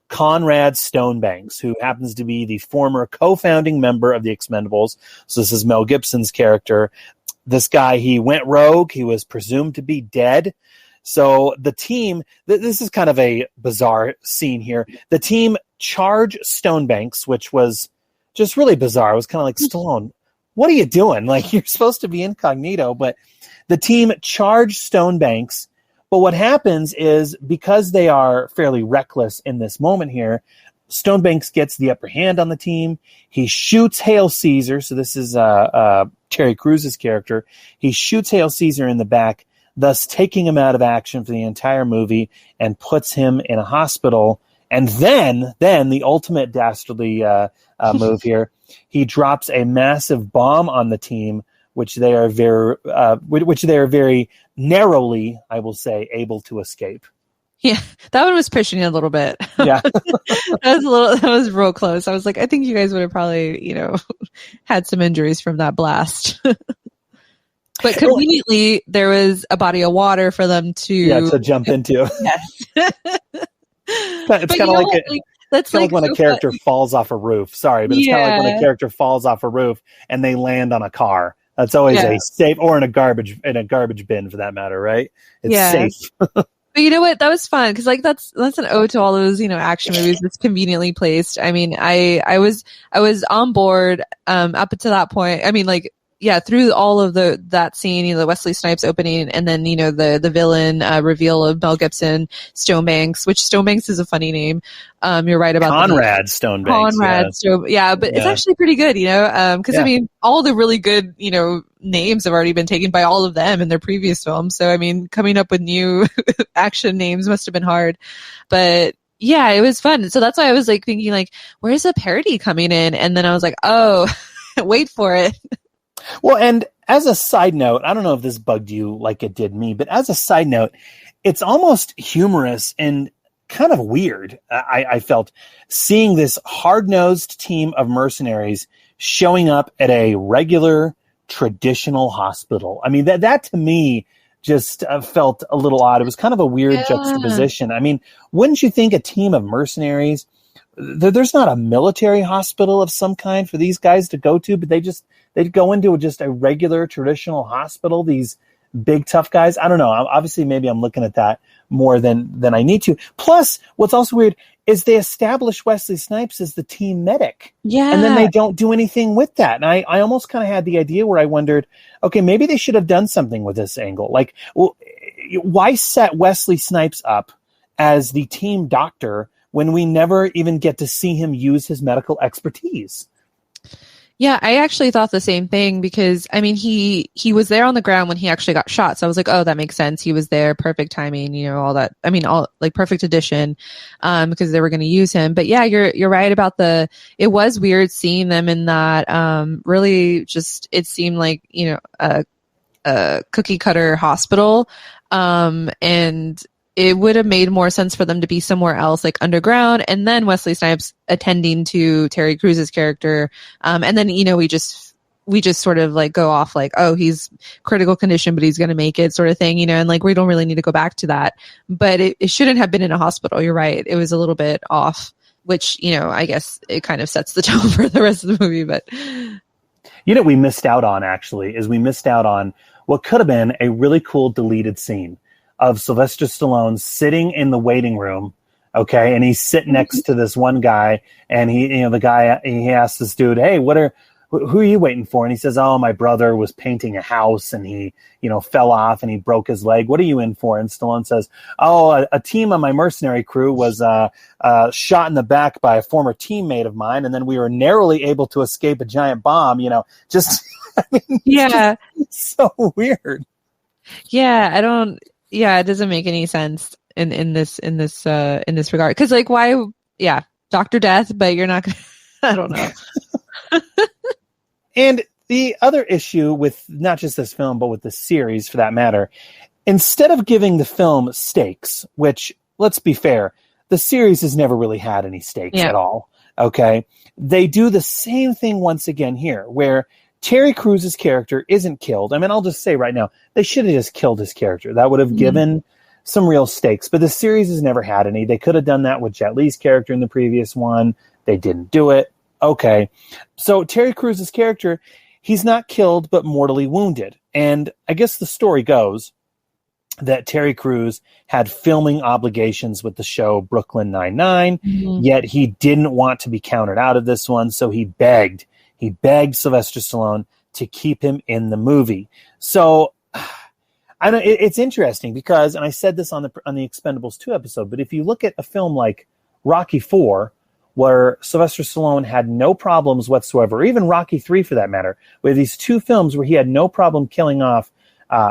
Conrad Stonebanks, who happens to be the former co-founding member of the Expendables. So this is Mel Gibson's character. This guy, he went rogue. He was presumed to be dead. So the team, this is kind of a bizarre scene here. The team charge Stonebanks, which was just really bizarre. It was kind of like, Stallone, what are you doing? Like, you're supposed to be incognito, but the team charge Stonebanks. But what happens is, because they are fairly reckless in this moment here, Stonebanks gets the upper hand on the team. He shoots Hail Caesar. So this is Terry Crews's character. He shoots Hail Caesar in the back, thus taking him out of action for the entire movie and puts him in a hospital. And then the ultimate dastardly move here, he drops a massive bomb on the team, which they are very narrowly, I will say, able to escape. Yeah, that one was pushing it a little bit. Yeah, that was real close. I was like, I think you guys would have probably, had some injuries from that blast. But conveniently, there was a body of water for them to jump into. Yes. It's kind of like that's like when a character falls off a roof. Sorry, but it's kind of like when a character falls off a roof and they land on a car. That's always a safe, or in a garbage bin for that matter, right? It's safe. But you know what? That was fun because that's an ode to all those action movies that's conveniently placed. I mean, I was on board up until that point. I mean, through all of that scene, the Wesley Snipes opening, and then the villain reveal of Mel Gibson, Stonebanks, which Stonebanks is a funny name. You're right about Conrad Stonebanks. But it's actually pretty good, because I mean, all the really good names have already been taken by all of them in their previous films. So I mean, coming up with new action names must have been hard, but. Yeah, it was fun. So that's why I was thinking where's the parody coming in? And then I was like, oh, wait for it. Well, and as a side note, I don't know if this bugged you like it did me, but as a side note, it's almost humorous and kind of weird. I felt seeing this hard-nosed team of mercenaries showing up at a regular traditional hospital. I mean, that to me just felt a little odd. It was kind of a weird juxtaposition. I mean, wouldn't you think a team of mercenaries, there's not a military hospital of some kind for these guys to go to, but they'd go into just a regular traditional hospital, these big tough guys. I don't know. Obviously, maybe I'm looking at that more than I need to. Plus, what's also weird is they establish Wesley Snipes as the team medic. Yeah. And then they don't do anything with that. And I almost kind of had the idea where I wondered, okay, maybe they should have done something with this angle. Why set Wesley Snipes up as the team doctor when we never even get to see him use his medical expertise? Yeah, I actually thought the same thing because, I mean, he was there on the ground when he actually got shot. So I was like, oh, that makes sense. He was there. Perfect timing, all that. I mean, perfect addition, because they were going to use him. But yeah, you're right about it was weird seeing them in that, really just, it seemed like, a cookie cutter hospital. And it would have made more sense for them to be somewhere else, like underground, and then Wesley Snipes attending to Terry Crews's character. And then, we just sort of go off oh, he's critical condition, but he's going to make it sort of thing, and we don't really need to go back to that. But it shouldn't have been in a hospital. You're right. It was a little bit off, which, I guess it kind of sets the tone for the rest of the movie. But we missed out on what could have been a really cool deleted scene of Sylvester Stallone sitting in the waiting room, okay, and he's sitting next to this one guy, and he asks this dude, hey, who are you waiting for? And he says, oh, my brother was painting a house, and he, fell off, and he broke his leg. What are you in for? And Stallone says, oh, a team of my mercenary crew was shot in the back by a former teammate of mine, and then we were narrowly able to escape a giant bomb. Just, I mean, it's so weird. Yeah, it doesn't make any sense in this regard. Cause why, Dr. Death, but you're not gonna, I don't know. And the other issue with not just this film, but with the series for that matter, instead of giving the film stakes, which let's be fair, the series has never really had any stakes at all. Okay. They do the same thing once again here where Terry Crews's character isn't killed. I mean, I'll just say right now, they should have just killed his character. That would have given some real stakes, but the series has never had any. They could have done that with Jet Li's character in the previous one. They didn't do it. Okay. So Terry Crews's character, he's not killed, but mortally wounded. And I guess the story goes that Terry Crews had filming obligations with the show Brooklyn Nine-Nine, yet he didn't want to be counted out of this one, so he begged Sylvester Stallone to keep him in the movie. So I know it's interesting because, and I said this on the Expendables 2 episode, but if you look at a film like Rocky IV, where Sylvester Stallone had no problems whatsoever, or even Rocky III for that matter, with these two films where he had no problem killing off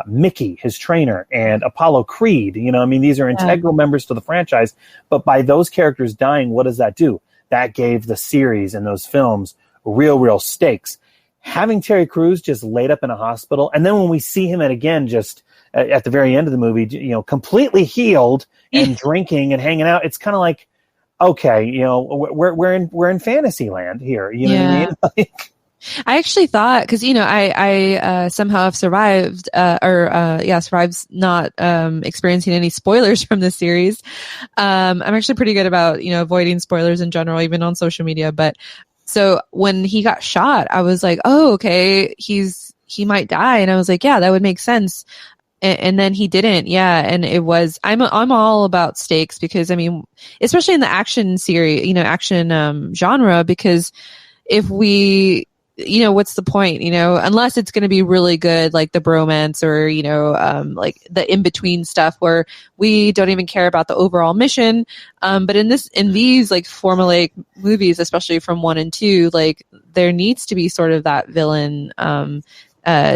Mickey, his trainer, and Apollo Creed. These are integral members to the franchise, but by those characters dying, what does that do? That gave the series and those films real stakes. Having Terry Crews just laid up in a hospital, and then when we see him just at the very end of the movie, completely healed and drinking and hanging out, it's kind of like, okay, we're in fantasy land here. You know what I mean? I actually thought, because I somehow have survived, survived not experiencing any spoilers from this series. I'm actually pretty good about avoiding spoilers in general, even on social media. But so when he got shot, I was like, oh, okay, he might die, and I was like, yeah, that would make sense. And then he didn't. Yeah. And it was, I'm all about stakes because especially in the action series, action, genre, because if we, what's the point, unless it's going to be really good, like the bromance or, like the in-between stuff where we don't even care about the overall mission. But in these like formulaic movies, especially from 1 and 2, like there needs to be sort of that villain,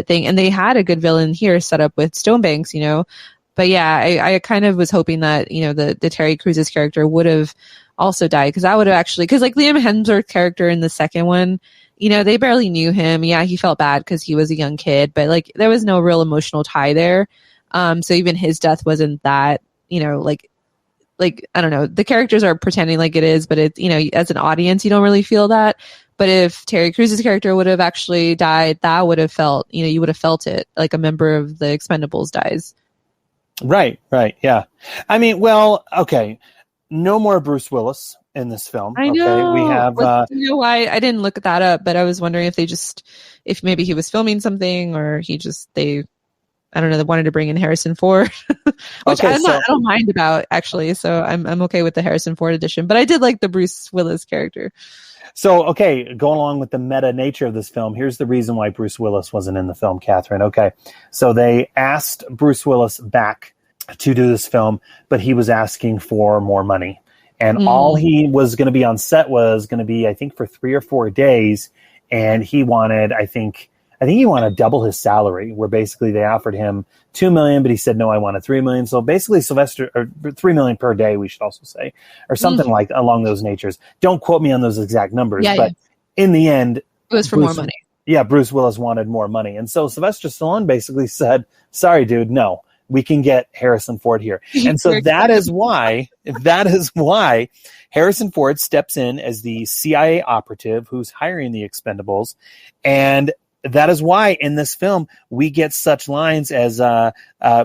thing, and they had a good villain here set up with Stonebanks, but yeah, I kind of was hoping that the Terry Crews's character would have also died, because that would have actually, because like Liam Hemsworth's character in the second one, they barely knew him. Yeah, he felt bad because he was a young kid, but like there was no real emotional tie there. So even his death wasn't that, like I don't know, the characters are pretending like it is, but it's, as an audience, you don't really feel that. But if Terry Crews's character would have actually died, that would have felt, you would have felt it like a member of the Expendables dies. Right. Yeah. Okay. No more Bruce Willis in this film. I know. Okay? We have, why I didn't look that up, but I was wondering if maybe he was filming something, or they wanted to bring in Harrison Ford, which I don't mind about actually. So I'm okay with the Harrison Ford edition, but I did like the Bruce Willis character. So, okay, going along with the meta nature of this film, here's the reason why Bruce Willis wasn't in the film, Catherine. Okay, so they asked Bruce Willis back to do this film, but he was asking for more money. And all he was going to be on set was going to be, I think, for 3 or 4 days. And he wanted, I think he wanted double his salary, where basically they offered him $2 million, but he said, no, I wanted $3 million. So basically or $3 million per day, we should also say, or something like along those natures. Don't quote me on those exact numbers, but in the end, it was for more money. Yeah. Bruce Willis wanted more money. And so Sylvester Stallone basically said, sorry, dude, no, we can get Harrison Ford here. And so that is why Harrison Ford steps in as the CIA operative who's hiring the Expendables. And that is why in this film we get such lines as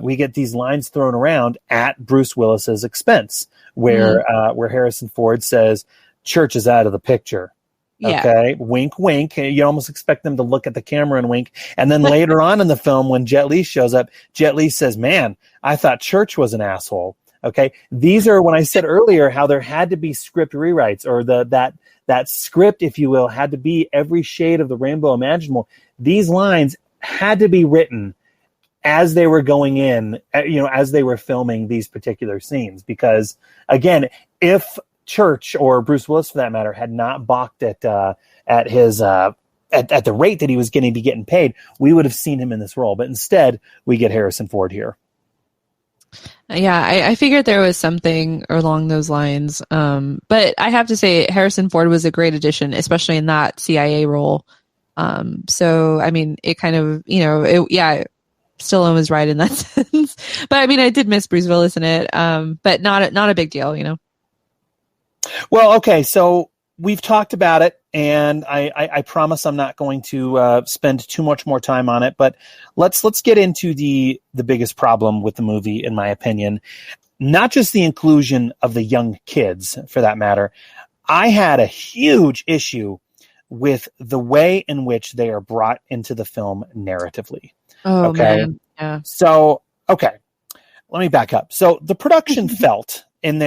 we get these lines thrown around at Bruce Willis's expense, where Harrison Ford says, "Church is out of the picture." Okay, wink, wink. You almost expect them to look at the camera and wink. And then later on in the film, when Jet Li shows up, Jet Li says, "Man, I thought Church was an asshole." Okay, these are when I said earlier how there had to be script rewrites, or that script, if you will, had to be every shade of the rainbow imaginable. These lines had to be written as they were going in, as they were filming these particular scenes. Because, again, if Church, or Bruce Willis for that matter, had not balked at his at the rate that he was going to be getting paid, we would have seen him in this role. But instead, we get Harrison Ford here. Yeah, I figured there was something along those lines. But I have to say, Harrison Ford was a great addition, especially in that CIA role. So, I mean, it kind of, Stallone was right in that sense. But, I mean, I did miss Bruce Willis in it, but not a big deal, Well, okay, so we've talked about it, and I promise I'm not going to spend too much more time on it. But let's get into the biggest problem with the movie, in my opinion. Not just the inclusion of the young kids, for that matter. I had a huge issue with the way in which they are brought into the film narratively. Oh, okay. Man. Yeah. So, okay, let me back up. So the production felt in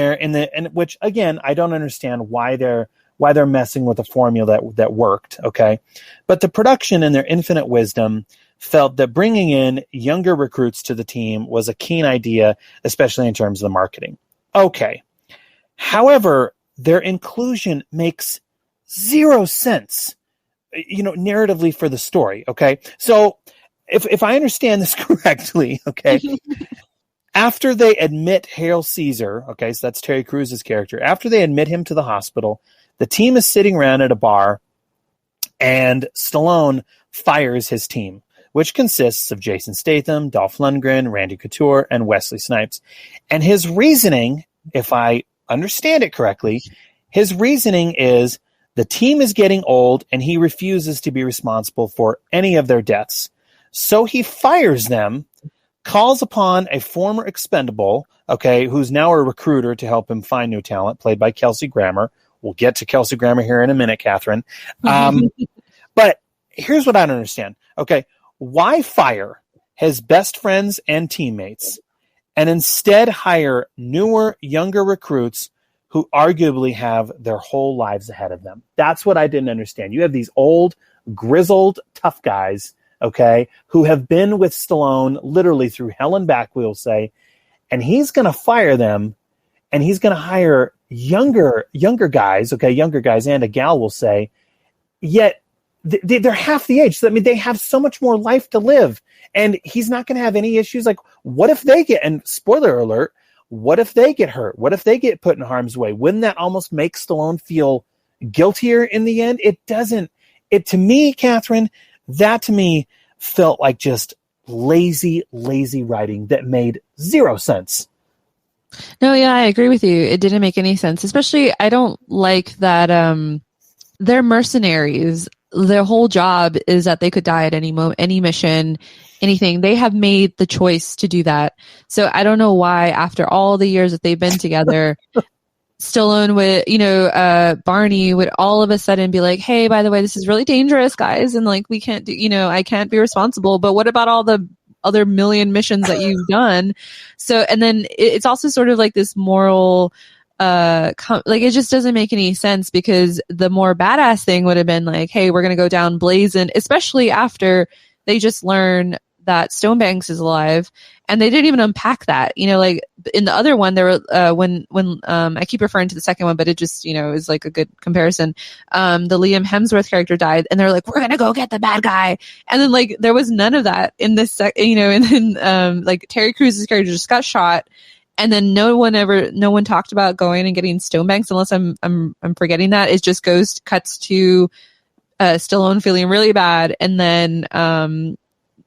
which again, I don't understand why they're messing with a formula that worked. Okay. But the production in their infinite wisdom felt that bringing in younger recruits to the team was a keen idea, especially in terms of the marketing. Okay. However, their inclusion makes zero sense, narratively for the story. Okay. So if I understand this correctly, okay, after they admit Hail Caesar, okay, so that's Terry Crews's character, after they admit him to the hospital, the team is sitting around at a bar and Stallone fires his team, which consists of Jason Statham, Dolph Lundgren, Randy Couture, and Wesley Snipes. And his reasoning, if I understand it correctly, his reasoning is the team is getting old and he refuses to be responsible for any of their deaths. So he fires them, calls upon a former expendable, okay, who's now a recruiter to help him find new talent, played by Kelsey Grammer. We'll get to Kelsey Grammer here in a minute, Catherine. But here's what I don't understand. Okay, why fire his best friends and teammates and instead hire newer, younger recruits who arguably have their whole lives ahead of them? That's what I didn't understand. You have these old, grizzled, tough guys, okay, who have been with Stallone literally through hell and back, we'll say, and he's going to fire them, and he's going to hire younger guys, okay, younger guys and a gal, we'll say, yet they're half the age. So, I mean, they have so much more life to live, and he's not going to have any issues. Like, what if they get, and spoiler alert, what if they get hurt? What if they get put in harm's way? Wouldn't that almost make Stallone feel guiltier in the end? It doesn't. It, to me, Catherine, that to me felt like just lazy writing that made zero sense. No, yeah, I agree with you. It didn't make any sense. Especially, I don't like that they're mercenaries. Their whole job is that they could die at any moment, any mission, anything. They have made the choice to do that. So I don't know why, after all the years that they've been together, Stallone would, Barney would all of a sudden be like, hey, by the way, this is really dangerous, guys. And like, we can't do, I can't be responsible. But what about all the other million missions that you've done? So, and then it's also sort of like this moral, like it just doesn't make any sense, because the more badass thing would have been like, hey, we're going to go down blazing, especially after they just learn that Stonebanks is alive, and they didn't even unpack that. Like in the other one, there were when I keep referring to the second one, but it just is like a good comparison. The Liam Hemsworth character died, and they're like, we're gonna go get the bad guy, and then like there was none of that in this and then like Terry Crews's character just got shot, and then no one talked about going and getting Stonebanks, unless I'm forgetting that. It just cuts to Stallone feeling really bad, and then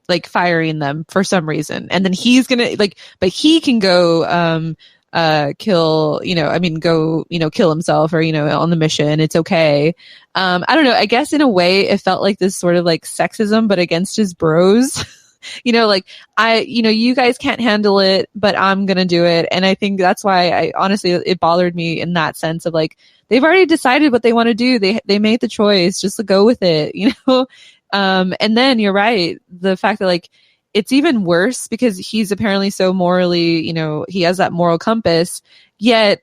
like firing them for some reason, and then he's gonna but he can go kill kill himself, or on the mission. It's okay. I don't know, I guess in a way it felt like this sort of like sexism, but against his bros. Like you guys can't handle it, but I'm gonna do it. And I think that's why it bothered me in that sense of like, they've already decided what they want to do. They made the choice, just to go with it, and then you're right, the fact that like it's even worse because he's apparently so morally, he has that moral compass, yet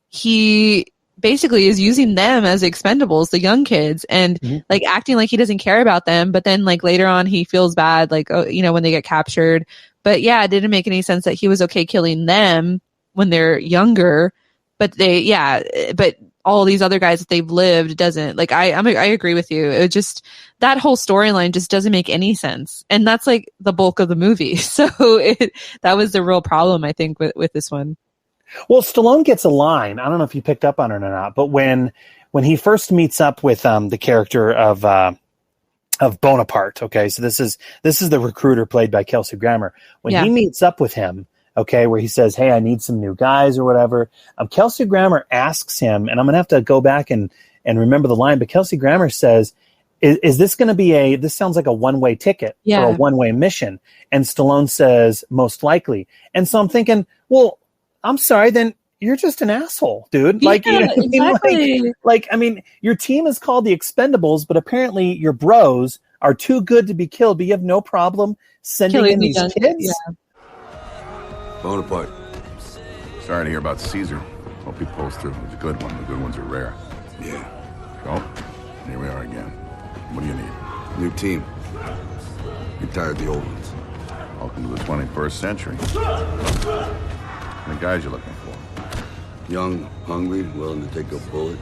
he basically is using them as expendables, the young kids, and like acting like he doesn't care about them. But then like later on he feels bad, like, when they get captured. But yeah, it didn't make any sense that he was okay killing them when they're younger, but but all these other guys that they've lived doesn't. Like I agree with you. It just, that whole storyline just doesn't make any sense, and that's like the bulk of the movie. So that was the real problem, I think, with this one. Well, Stallone gets a line. I don't know if you picked up on it or not, but when he first meets up with the character of Bonaparte, okay, so this is the recruiter played by Kelsey Grammer. When he meets up with him, okay, where he says, hey, I need some new guys or whatever, Kelsey Grammer asks him, and I'm going to have to go back and and remember the line, but Kelsey Grammer says, is this going to be this sounds like a one-way ticket or a one-way mission? And Stallone says, most likely. And so I'm thinking, well, I'm sorry, then you're just an asshole, dude. Like, yeah, exactly. I mean, your team is called the Expendables, but apparently your bros are too good to be killed, but you have no problem sending in these kids? Yeah. Bonaparte. Sorry to hear about Caesar. Hope he pulls through. He's a good one. The good ones are rare. Yeah. So, here we are again. What do you need? New team. Retired the old ones. Welcome to the 21st century. How many guys you looking for? Young, hungry, willing to take a bullet.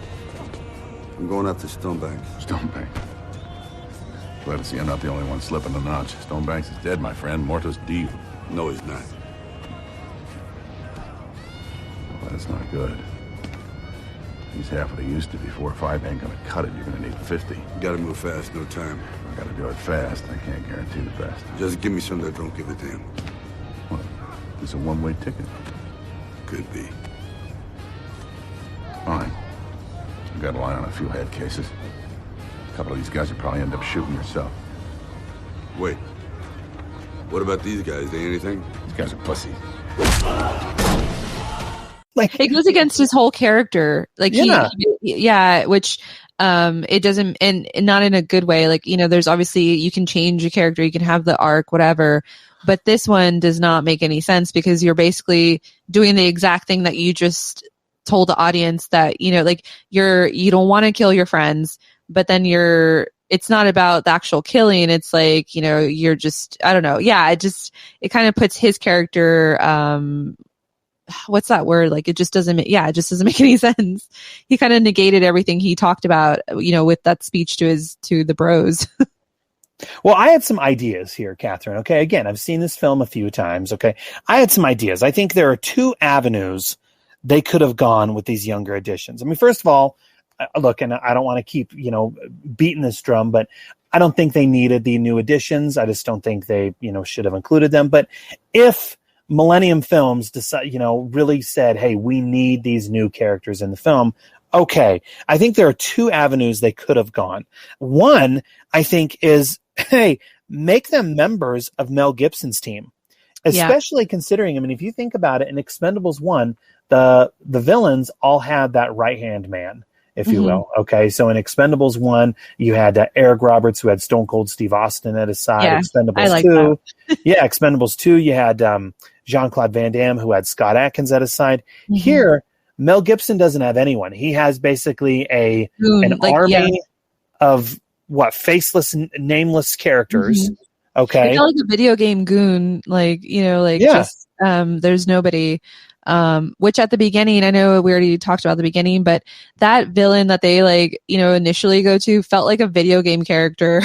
I'm going after Stonebanks. Stonebanks. Glad to see I'm not the only one slipping a notch. Stonebanks is dead, my friend. Mortis Dio. No, he's not. Well, that's not good. He's half what he used to be. 4 or 5 ain't gonna cut it. You're gonna need 50. Gotta move fast, no time. I gotta do it fast. I can't guarantee the best. Just give me some that don't give a damn. What? It's a one-way ticket. Could be. Fine. I've got a line on a few head cases. A couple of these guys will probably end up shooting yourself. Wait. What about these guys? They anything? These guys are pussies. Like, it goes against his whole character. Like, which it doesn't, and not in a good way. Like, you know, there's obviously, you can change a character, you can have the arc, whatever. But this one does not make any sense because you're basically doing the exact thing that you just told the audience that, you know, like you don't want to kill your friends, but then it's not about the actual killing. It's like, you know, you're just, I don't know. Yeah. It kind of puts his character, what's that word? Like, it just doesn't make any sense. He kind of negated everything he talked about, you know, with that speech to the bros. Well, I had some ideas here, Catherine. Okay. Again, I've seen this film a few times. Okay. I had some ideas. I think there are 2 avenues they could have gone with these younger editions. I mean, first of all, look, and I don't want to keep, you know, beating this drum, but I don't think they needed the new editions. I just don't think they, you know, should have included them. But if Millennium Films decide, you know, really said, hey, we need these new characters in the film, okay, I think there are 2 avenues they could have gone. One, I think, is, hey, make them members of Mel Gibson's team, especially considering, I mean, if you think about it, in Expendables 1, the villains all had that right-hand man, if you will. Okay, so in Expendables 1, you had Eric Roberts, who had Stone Cold Steve Austin at his side. Yeah, Expendables 2, Expendables 2, you had Jean-Claude Van Damme, who had Scott Adkins at his side. Mm-hmm. Here, Mel Gibson doesn't have anyone. He has basically an army of faceless, nameless characters. Mm-hmm. Okay, it's like a video game goon. Like, you know, like just there's nobody. Which at the beginning, I know we already talked about the beginning, but that villain that they like, you know, initially go to felt like a video game character.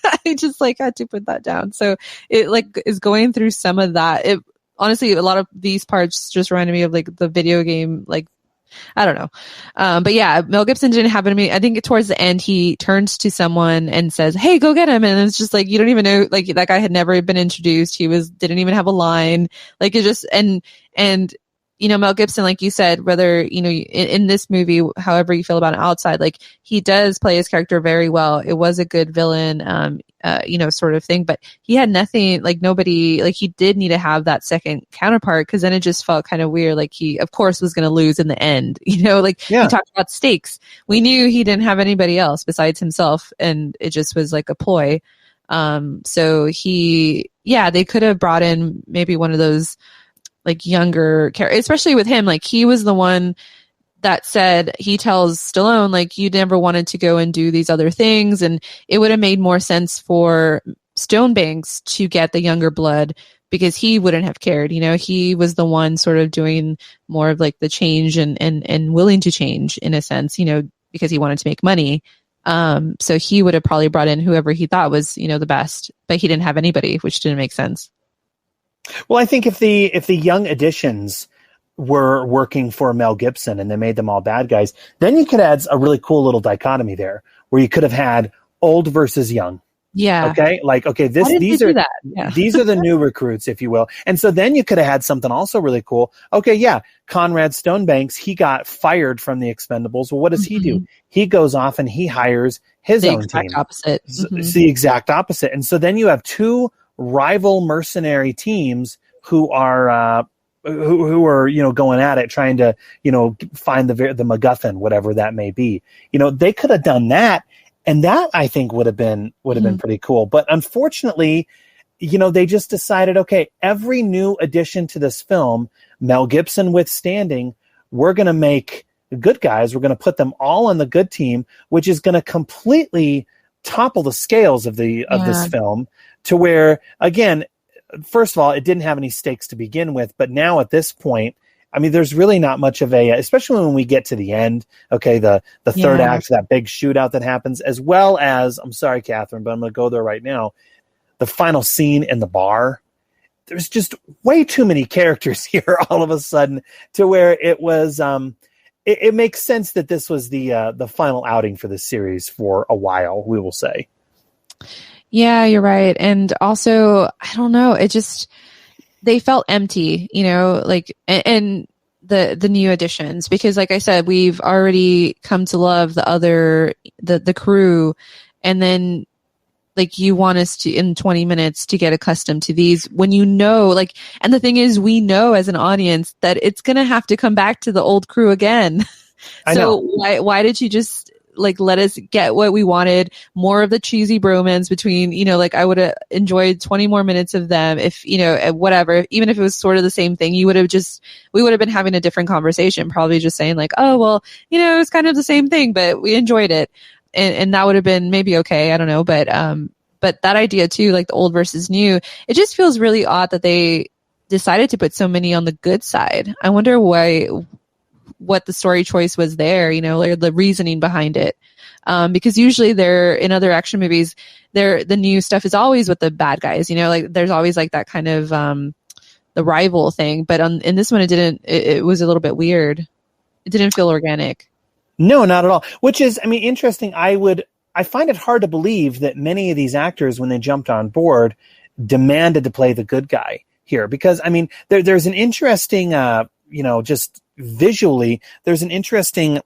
I just like had to put that down. So it like is going through some of that. It honestly, a lot of these parts just reminded me of like the video game, like, I don't know. But yeah, Mel Gibson didn't have any. I think towards the end, he turns to someone and says, hey, go get him. And it's just like, you don't even know, like that guy had never been introduced. He didn't even have a line. Like it just, and, you know, Mel Gibson, like you said, whether, you know, in this movie, however you feel about it outside, like he does play his character very well. It was a good villain, you know, sort of thing, but he had nothing, like nobody, like he did need to have that second counterpart because then it just felt kind of weird. Like he, of course, was going to lose in the end, you know, like he talked about stakes. We knew he didn't have anybody else besides himself and it just was like a ploy. So they could have brought in maybe one of those like younger characters, especially with him. Like he was the one that said, he tells Stallone, like, you never wanted to go and do these other things. And it would have made more sense for Stonebanks to get the younger blood because he wouldn't have cared. You know, he was the one sort of doing more of like the change and willing to change in a sense, you know, because he wanted to make money. So he would have probably brought in whoever he thought was, you know, the best, but he didn't have anybody, which didn't make sense. Well, I think if the young additions were working for Mel Gibson and they made them all bad guys, then you could add a really cool little dichotomy there where you could have had old versus young. Yeah. Okay. Like, okay, these are these are the new recruits, if you will. And so then you could have had something also really cool. Okay. Yeah. Conrad Stonebanks, he got fired from the Expendables. Well, what does he do? He goes off and he hires his own team. Opposite. It's the exact opposite. And so then you have two rival mercenary teams who are, who are, you know, going at it, trying to, you know, find the MacGuffin, whatever that may be. You know, they could have done that. And that, I think, would have been pretty cool. But unfortunately, you know, they just decided, okay, every new addition to this film, Mel Gibson withstanding, we're going to make good guys. We're going to put them all on the good team, which is going to completely topple the scales of this film to where, again, first of all, it didn't have any stakes to begin with. But now at this point, I mean, there's really not much of a, especially when we get to the end, okay, the third act, that big shootout that happens, as well as, I'm sorry, Catherine, but I'm going to go there right now, the final scene in the bar. There's just way too many characters here all of a sudden to where it was, it makes sense that this was the final outing for this series for a while, we will say. Yeah, you're right. And also, I don't know, it just... they felt empty, you know, like, and the new additions, because like I said, we've already come to love the crew. And then like you want us to, in 20 minutes, to get accustomed to these when, you know, like, and the thing is, we know as an audience that it's going to have to come back to the old crew again. So why did you just like let us get what we wanted? More of the cheesy bromance between, you know, like I would have enjoyed 20 more minutes of them if, you know, whatever, even if it was sort of the same thing, we would have been having a different conversation, probably just saying like, oh, well, you know, it's kind of the same thing, but we enjoyed it. And that would have been maybe okay. I don't know. But that idea too, like the old versus new, it just feels really odd that they decided to put so many on the good side. I wonder what the story choice was there, you know, like the reasoning behind it. Because usually they're in other action movies, the new stuff is always with the bad guys, you know, like there's always like that kind of, the rival thing. But in this one, it was a little bit weird. It didn't feel organic. No, not at all. Which is, I mean, interesting. I find it hard to believe that many of these actors, when they jumped on board, demanded to play the good guy here. Because, I mean, there's an interesting, you know, just visually, there's an interesting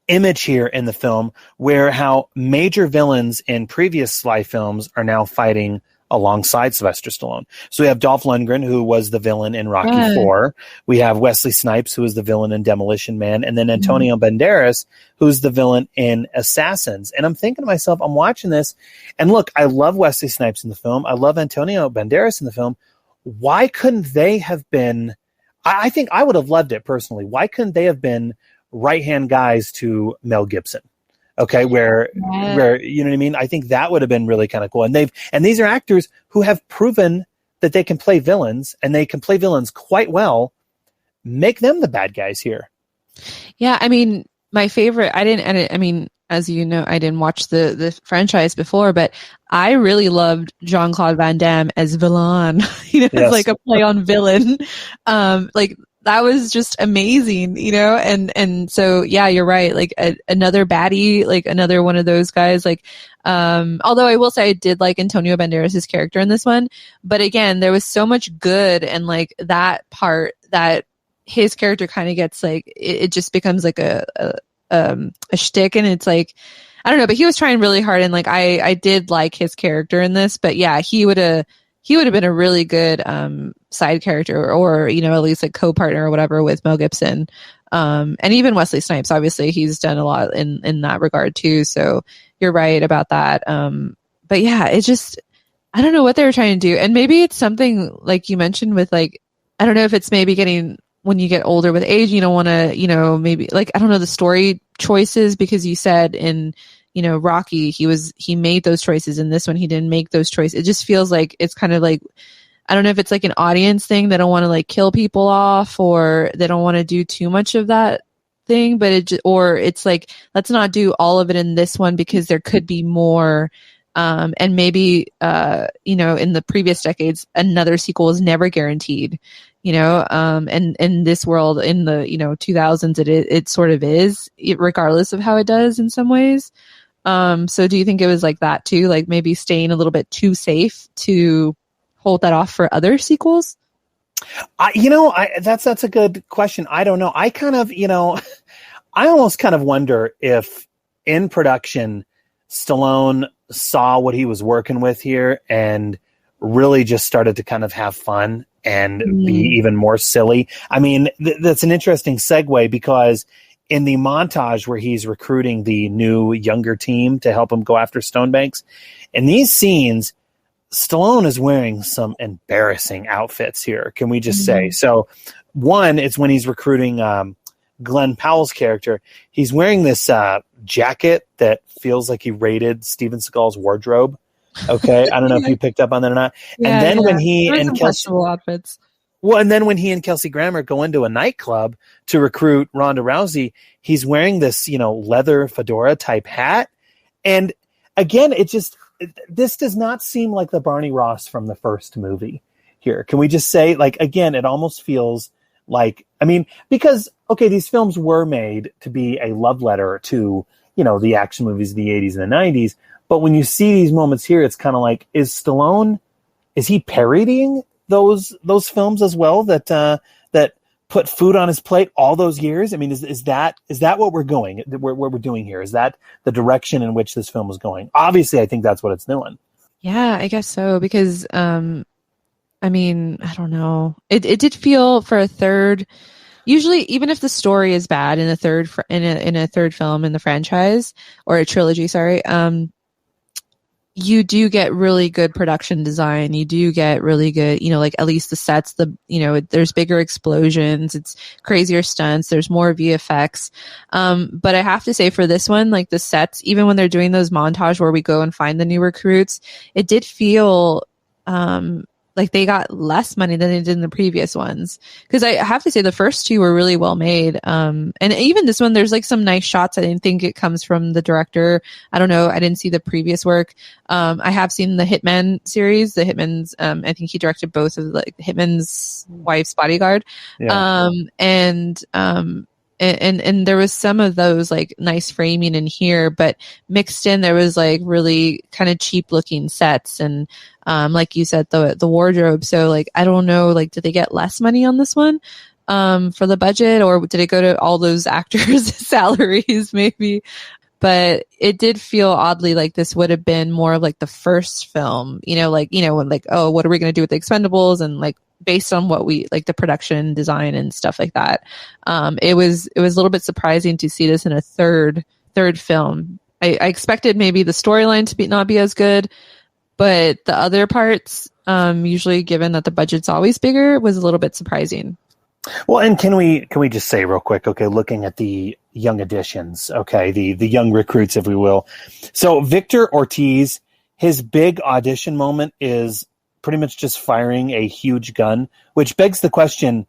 image here in the film where how major villains in previous Sly films are now fighting alongside Sylvester Stallone. So we have Dolph Lundgren, who was the villain in Rocky IV. We have Wesley Snipes, who was the villain in Demolition Man. And then Antonio Banderas, who's the villain in Assassins. And I'm thinking to myself, I'm watching this, and look, I love Wesley Snipes in the film. I love Antonio Banderas in the film. Why couldn't they have been... I think I would have loved it personally. Why couldn't they have been right-hand guys to Mel Gibson? Okay, where you know what I mean? I think that would have been really kind of cool. And these are actors who have proven that they can play villains, and they can play villains quite well. Make them the bad guys here. Yeah, I mean, my favorite, I mean, as you know, I didn't watch the franchise before, but I really loved Jean-Claude Van Damme as villain, you know, as like a play on villain. Like that was just amazing, you know? And so, yeah, you're right. Like another baddie, like another one of those guys, like, although I will say I did like Antonio Banderas' character in this one, but again, there was so much good, and like that part that his character kind of gets like, it just becomes like a shtick, and it's like, I don't know, but he was trying really hard, and like I did like his character in this, but yeah, he would have been a really good side character, or you know, at least like co-partner or whatever with Mel Gibson, and even Wesley Snipes. Obviously, he's done a lot in that regard too. So you're right about that. But yeah, it just, I don't know what they were trying to do, and maybe it's something like you mentioned with like, I don't know if it's maybe getting, when you get older with age, you don't want to, you know, maybe like, I don't know, the story choices, because you said in, you know, Rocky, he made those choices. In this one, he didn't make those choices. It just feels like it's kind of like, I don't know if it's like an audience thing. They don't want to like kill people off, or they don't want to do too much of that thing, but or it's like, let's not do all of it in this one because there could be more. And maybe, you know, in the previous decades, another sequel is never guaranteed, you know, and in this world, in the, you know, 2000s, it sort of is, regardless of how it does in some ways. So do you think it was like that too? Like maybe staying a little bit too safe to hold that off for other sequels? That's a good question. I don't know. I kind of, I almost kind of wonder if in production, Stallone saw what he was working with here and really just started to kind of have fun and be even more silly. I mean, that's an interesting segue because in the montage where he's recruiting the new younger team to help him go after Stonebanks, in these scenes, Stallone is wearing some embarrassing outfits here. Can we just say? So one, it's when he's recruiting Glenn Powell's character. He's wearing this jacket that feels like he raided Steven Seagal's wardrobe. Okay. I don't know if you picked up on that or not. And then when he and Kelsey outfits. Well, and then when he and Kelsey Grammer go into a nightclub to recruit Ronda Rousey, he's wearing this, leather fedora type hat. And again, this does not seem like the Barney Ross from the first movie here. Can we just say, like, again, it almost feels like, because, okay, these films were made to be a love letter to, the action movies of the 80s and the 90s. But when you see these moments here, it's kind of like, is he parodying those films as well that put food on his plate all those years? I mean, is that what we're doing here? Is that the direction in which this film was going? Obviously, I think that's what it's doing. Yeah, I guess so. Because, I don't know. It did feel for a third. Usually, even if the story is bad in a third film in the franchise or a trilogy, you do get really good production design. You do get really good, like at least the sets, there's bigger explosions, it's crazier stunts, there's more VFX. But I have to say for this one, like the sets, even when they're doing those montage where we go and find the new recruits, it did feel, like they got less money than they did in the previous ones. Because I have to say the first two were really well made. And even this one, there's like some nice shots. I didn't think it comes from the director. I don't know. I didn't see the previous work. I have seen the Hitman series. The Hitman's, I think he directed both of the Hitman's Wife's Bodyguard. Yeah. And there was some of those like nice framing in here, but mixed in there was like really kind of cheap looking sets and like you said, the wardrobe. So like I don't know, like did they get less money on this one for the budget, or did it go to all those actors' salaries maybe? But it did feel oddly like this would have been more of like the first film, when like, oh, what are we going to do with the Expendables? And like, based on what we like the production design and stuff like that. It was a little bit surprising to see this in a third film. I expected maybe the storyline to not be as good, but the other parts, usually given that the budget's always bigger, was a little bit surprising. Well, and can we just say real quick, okay, looking at the young additions, okay, the young recruits, if we will. So Victor Ortiz, his big audition moment is pretty much just firing a huge gun, which begs the question,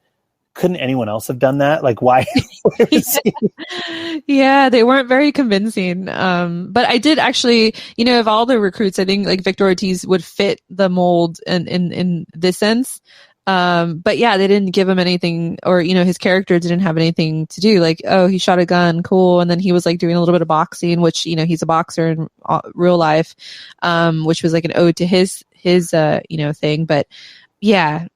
couldn't anyone else have done that? Like, why? Yeah, they weren't very convincing. But I did actually, of all the recruits, I think like Victor Ortiz would fit the mold in this sense. But yeah, they didn't give him anything, or, his character didn't have anything to do. Like, oh, he shot a gun, cool. And then he was like doing a little bit of boxing, which, he's a boxer in real life, which was like an ode to his thing. But yeah,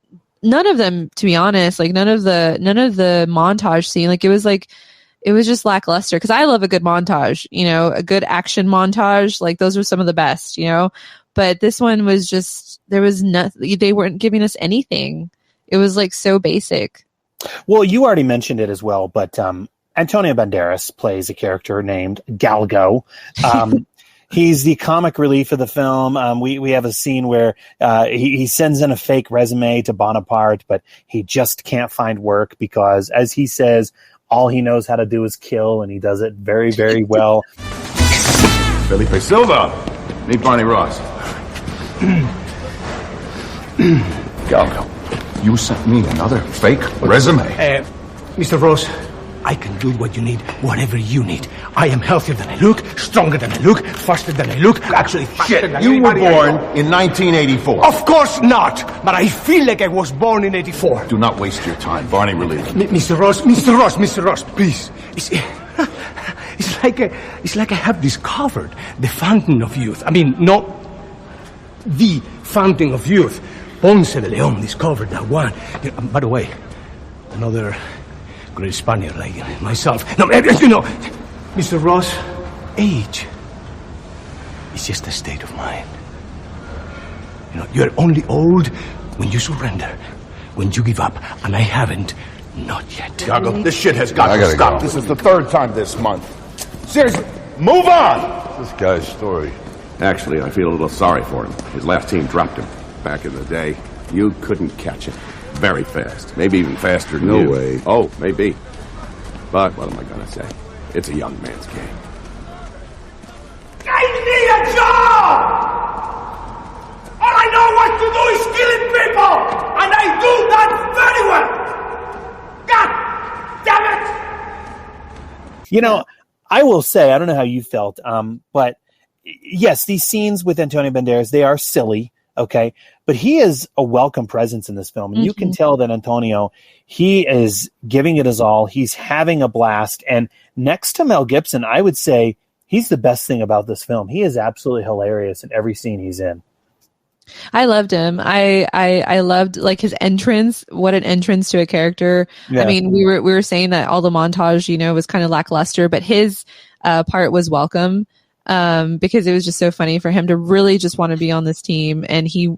none of them, to be honest, like none of the montage scene, like it was just lackluster. Because I love a good montage, a good action montage. Like those were some of the best, But this one was just, there was nothing. They weren't giving us anything. It was like so basic. Well, you already mentioned it as well, but Antonio Banderas plays a character named Galgo. He's the comic relief of the film. We have a scene where he sends in a fake resume to Bonaparte, but he just can't find work because, as he says, all he knows how to do is kill, and he does it very, very well. Felipe Silva, meet Barney Ross. Galgo, you sent me another fake resume. Mr. Ross, I can do what you need, whatever you need. I am healthier than I look, stronger than I look, faster than I look, actually faster than you were born in 1984. Of course not, but I feel like I was born in 84. Do not waste your time. Barney relieved. Mr. Ross, please. It's like I have discovered the fountain of youth. I mean, not the fountain of youth. Ponce de Leon discovered that one. You know, by the way, another great Spaniard like myself. No, you know, Mr. Ross, age is just a state of mind. You know, you're only old when you surrender, when you give up, and I haven't, not yet. Tiago, this shit has got to stop. This is the third time this month. Seriously, move on! This guy's story. Actually, I feel a little sorry for him. His last team dropped him. Back in the day, you couldn't catch him. Very fast. Maybe even faster than you. No way. Oh, maybe. But what am I gonna say? It's a young man's game. I need a job! All I know what to do is killing people! And I do that very well! God damn it! You know, I will say, I don't know how you felt, but yes, these scenes with Antonio Banderas, they are silly, okay? But he is a welcome presence in this film. And you can tell that Antonio, he is giving it his all. He's having a blast. And next to Mel Gibson, I would say he's the best thing about this film. He is absolutely hilarious in every scene he's in. I loved him. I loved like his entrance. What an entrance to a character. Yeah. I mean, we were saying that all the montage, you know, was kind of lackluster, but his part was welcome. Because it was just so funny for him to really just want to be on this team, and he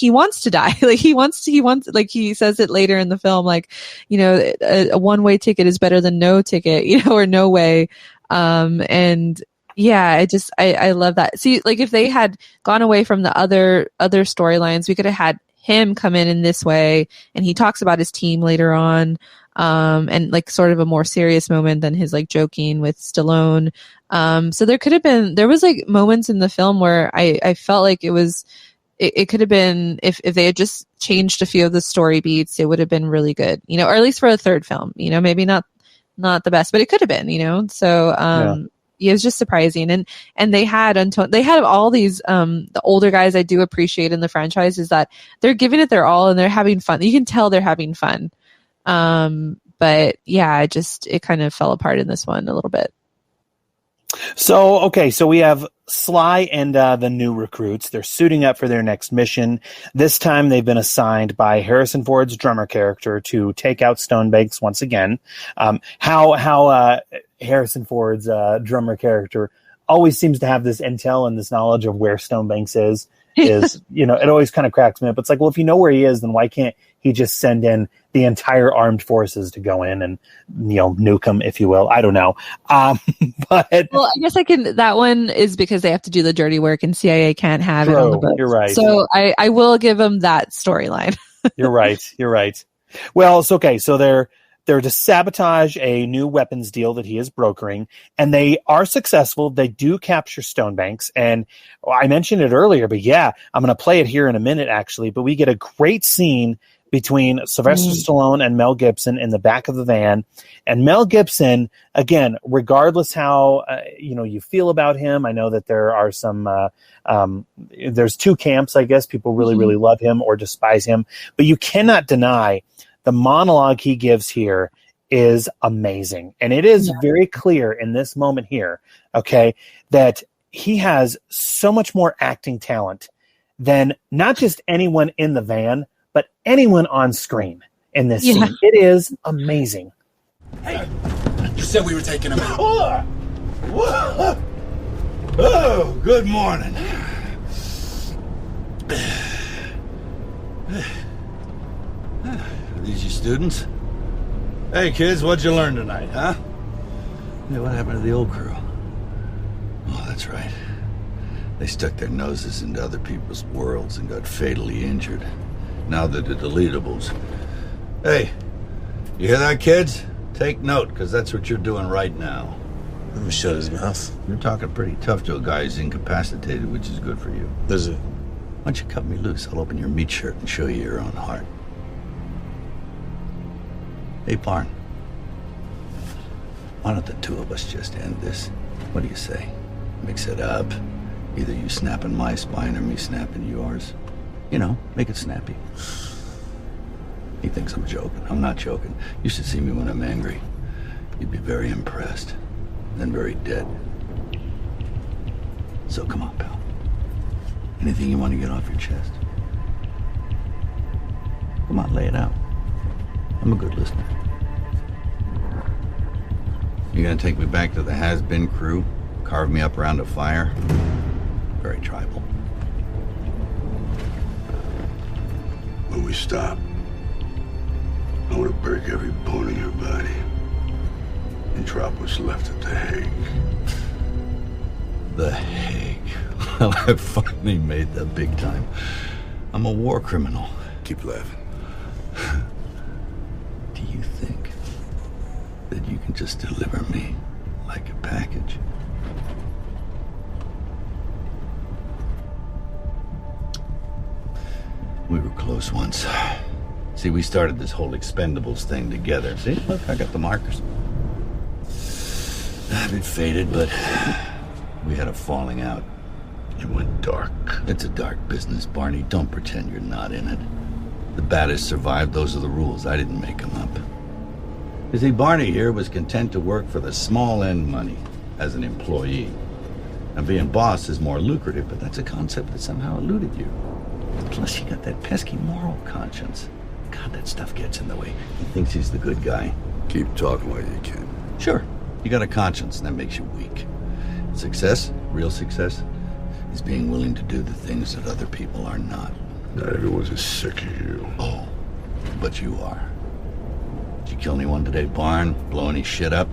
wants to die. Like he wants, like he says it later in the film, like, you know, a one-way ticket is better than no ticket, you know, or no way. And yeah, I love that. See, like if they had gone away from the other storylines, we could have had him come in this way, and he talks about his team later on. And like sort of a more serious moment than his like joking with Stallone. So there was like moments in the film where I felt like it could have been, if they had just changed a few of the story beats, it would have been really good, you know, or at least for a third film, you know, maybe not the best, but it could have been, you know? So, yeah, it was just surprising. And they had all these, the older guys I do appreciate in the franchise is that they're giving it their all and they're having fun. You can tell they're having fun. But yeah, it kind of fell apart in this one a little bit. So we have Sly and the new recruits. They're suiting up for their next mission. This time they've been assigned by Harrison Ford's drummer character to take out Stonebanks once again. How Harrison Ford's drummer character always seems to have this intel and this knowledge of where Stonebanks is, you know, it always kind of cracks me up. It's like, well, if you know where he is, then why can't he just send in the entire armed forces to go in and, you know, nuke him, if you will? I don't know. But well, I guess that one is because they have to do the dirty work and CIA can't have it on the books. You're right. So I will give them that storyline. You're right. Well, it's okay. So they're to sabotage a new weapons deal that he is brokering, and they are successful. They do capture Stonebanks, and I mentioned it earlier, but yeah, I'm going to play it here in a minute, actually. But we get a great scene between Sylvester Stallone and Mel Gibson in the back of the van. And Mel Gibson, again, regardless how you feel about him, I know that there are some there's two camps, I guess. People really, really love him or despise him, but you cannot deny the monologue he gives here is amazing. And it is very clear in this moment here, okay, that he has so much more acting talent than not just anyone in the van, but anyone on screen in this scene. It is amazing. Hey, you said we were taking him out. Oh, good morning. Are these your students? Hey, kids, what'd you learn tonight, huh? Yeah, what happened to the old crew? Oh, that's right. They stuck their noses into other people's worlds and got fatally injured. Now they're the deletables. Hey, you hear that, kids? Take note, because that's what you're doing right now. Let me shut his mouth. You're talking pretty tough to a guy who's incapacitated, which is good for you. Is it? Why don't you cut me loose? I'll open your meat shirt and show you your own heart. Hey, Barn. Why don't the two of us just end this? What do you say? Mix it up. Either you snapping my spine or me snapping yours. You know, make it snappy. He thinks I'm joking. I'm not joking. You should see me when I'm angry. You'd be very impressed. then very dead. So come on, pal. Anything you want to get off your chest? Come on, lay it out. I'm a good listener. You gonna take me back to the has-been crew? Carve me up around a fire? Very tribal. When we stop, I want to break every bone in your body and drop what's left at The Hague. The Hague. Well, I finally made the big time. I'm a war criminal. Keep laughing. Do you think that you can just deliver me like a package? We were close once. See, we started this whole Expendables thing together. See, look, I got the markers. A bit faded, but we had a falling out. You went dark. It's a dark business, Barney. Don't pretend you're not in it. The baddest survived. Those are the rules. I didn't make them up. You see, Barney here was content to work for the small-end money as an employee. And being boss is more lucrative, but that's a concept that somehow eluded you. Plus, you got that pesky moral conscience. God, that stuff gets in the way. He thinks he's the good guy. Keep talking while you can. Sure, you got a conscience, and that makes you weak. Success, real success, is being willing to do the things that other people are not. Not everyone's as sick as you. Oh, but you are. Did you kill anyone today, Barn? Blow any shit up?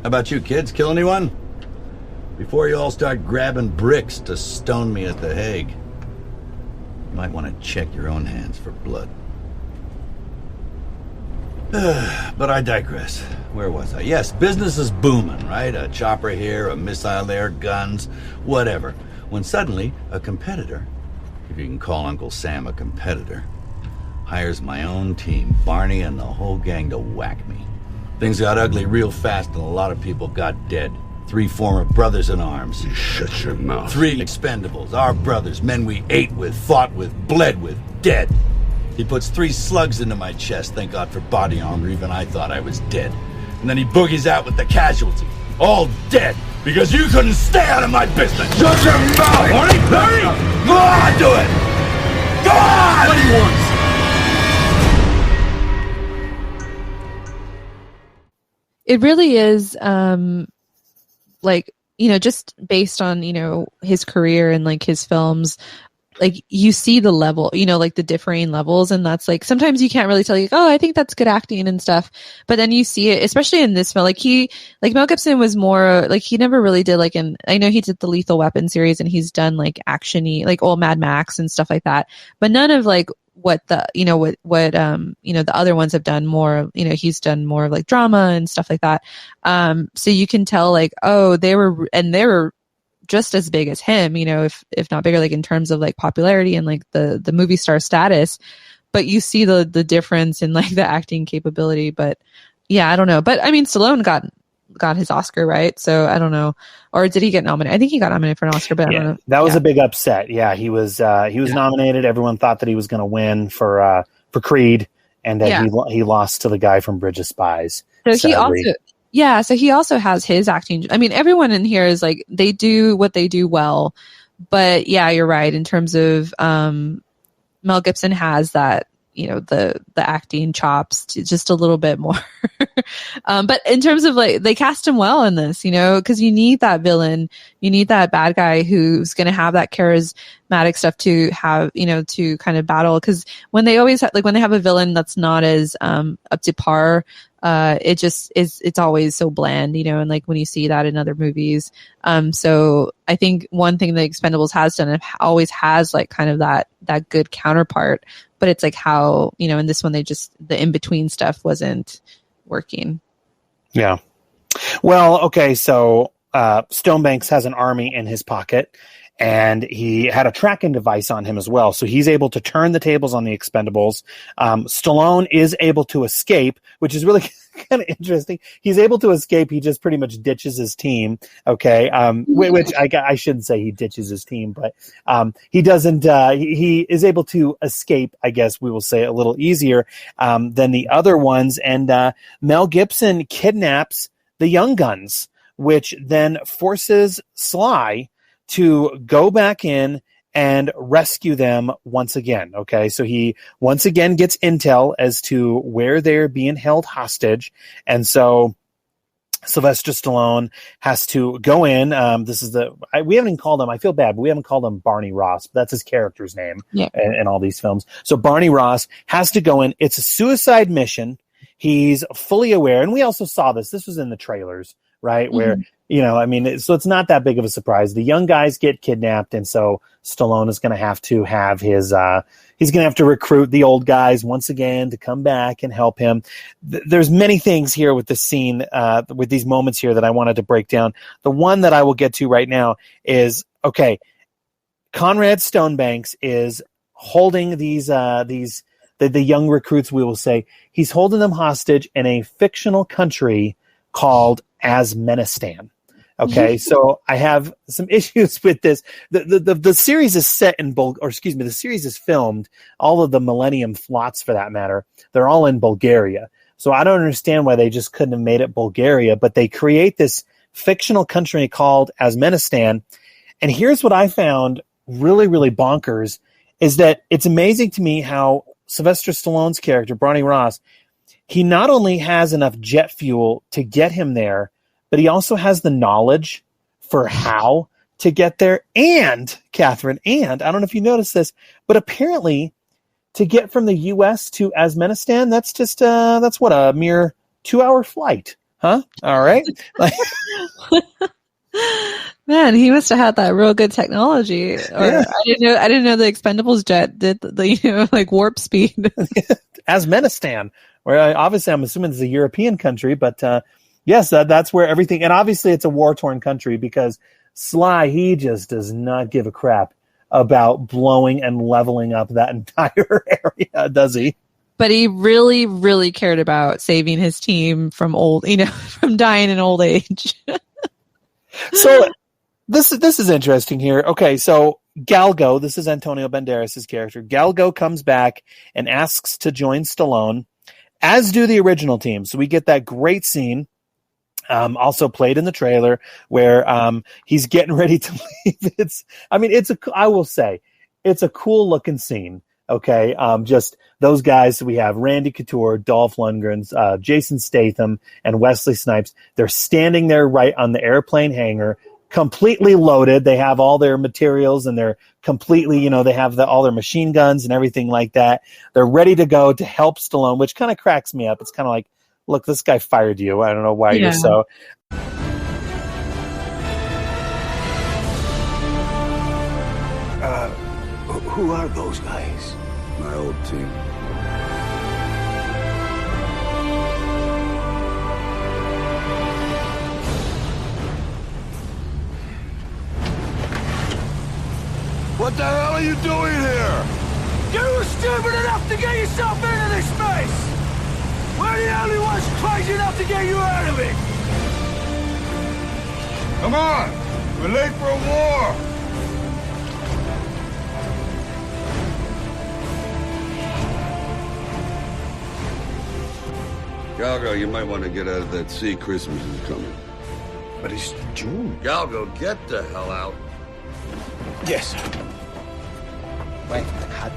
How about you, kids? Kill anyone? Before you all start grabbing bricks to stone me at The Hague, you might want to check your own hands for blood. But I digress. Where was I? Yes, business is booming, right? A chopper here, a missile there, guns, whatever. When suddenly, a competitor, if you can call Uncle Sam a competitor, hires my own team, Barney and the whole gang, to whack me. Things got ugly real fast and a lot of people got dead. 3 former brothers in arms. You shut your mouth. 3 Expendables, our brothers, men we ate with, fought with, bled with, dead. He puts 3 slugs into my chest, thank God for body armor, even I thought I was dead. And then he boogies out with the casualty, all dead, because you couldn't stay out of my business. Shut your mouth! Barney! Go on, do it! Go on! What he wants. It really is, like, you know, just based on, you know, his career and like his films, like you see the level, you know, like the differing levels. And that's like, sometimes you can't really tell you, oh, I think that's good acting and stuff. But then you see it, especially in this film, like Mel Gibson was more like, he never really did I know he did the Lethal Weapon series and he's done like action-y, like old Mad Max and stuff like that. But none of like what the, you know, what you know, the other ones have done more, you know, he's done more of like drama and stuff like that. So you can tell like, oh, they were just as big as him, you know, if not bigger, like in terms of like popularity and like the movie star status, but you see the difference in like the acting capability. But yeah, I don't know. But I mean, Stallone got his Oscar, right? So I don't know. Or did he get nominated? I think he got nominated for an Oscar, but I don't know. That was a big upset. Yeah, he was nominated. Everyone thought that he was going to win for Creed, and then he lost to the guy from Bridge of Spies. So he also has his acting. I mean, everyone in here is like, they do what they do well. But yeah, you're right. In terms of Mel Gibson has that, you know, the acting chops just a little bit more. But in terms of like, they cast him well in this, you know, because you need that villain, you need that bad guy who's going to have that charismatic stuff to have, you know, to kind of battle. Because when they always when they have a villain that's not as up to par, it just is, it's always so bland, you know, and like when you see that in other movies. So I think one thing that Expendables has done, it always has like kind of that good counterpart, but it's like how, you know, in this one, the in-between stuff wasn't working. Yeah. Well, okay. So, Stonebanks has an army in his pocket, and he had a tracking device on him as well. So he's able to turn the tables on the Expendables. Stallone is able to escape, which is really kind of interesting. He's able to escape. He just pretty much ditches his team. Okay. Which I shouldn't say he ditches his team, but he doesn't, he is able to escape, I guess we will say, a little easier than the other ones. And Mel Gibson kidnaps the Young Guns, which then forces Sly to go back in and rescue them once again. Okay, so he once again gets intel as to where they're being held hostage, and so Sylvester Stallone has to go in. We haven't even called him, I feel bad, but we haven't called him Barney Ross, but that's his character's name in all these films. So Barney Ross has to go in. It's a suicide mission. He's fully aware, and we also saw this. This was in the trailers, right? Where, so it's not that big of a surprise. The young guys get kidnapped, and so Stallone is going to have his, he's going to have to recruit the old guys once again to come back and help him. There's many things here with this scene, with these moments here that I wanted to break down. The one that I will get to right now is, okay, Conrad Stonebanks is holding the young recruits, we will say. He's holding them hostage in a fictional country called Asmenistan. Okay, so I have some issues with this. The series is set in the series is filmed, all of the Millennium Flots for that matter, they're all in Bulgaria. So I don't understand why they just couldn't have made it Bulgaria, but they create this fictional country called Asmenistan. And here's what I found really, really bonkers, is that it's amazing to me how Sylvester Stallone's character, Barney Ross, he not only has enough jet fuel to get him there, but he also has the knowledge for how to get there. And, Catherine, I don't know if you noticed this, but apparently to get from the U.S. to Asmenistan, that's just, a mere 2-hour flight. Huh? All right. Man, he must have had that real good technology. Or I didn't know the Expendables jet did the warp speed. Asmenistan, where obviously I'm assuming it's a European country, but yes, that's where everything, and obviously it's a war-torn country because Sly, he just does not give a crap about blowing and leveling up that entire area, does he? But he really, really cared about saving his team from from dying in old age. So this is interesting here. Okay, so Galgo, this is Antonio Banderas' character. Galgo comes back and asks to join Stallone, as do the original team. So we get that great scene, also played in the trailer, where he's getting ready to leave. I will say, it's a cool looking scene. Okay, just those guys. We have Randy Couture, Dolph Lundgren, Jason Statham, and Wesley Snipes. They're standing there right on the airplane hangar, completely loaded. They have all their materials, and they're completely, they have all their machine guns and everything like that. They're ready to go to help Stallone, which kind of cracks me up. It's kind of like, look, this guy fired you. I don't know why you're so. Who are those guys? My old team. What the hell are you doing here? You were stupid enough to get yourself into this space! We're the only ones crazy enough to get you out of it! Come on! We're late for a war! Galgo, you might want to get out of that sea. Christmas is coming. But it's June. Galgo, get the hell out. Yes, sir. Wait, hat,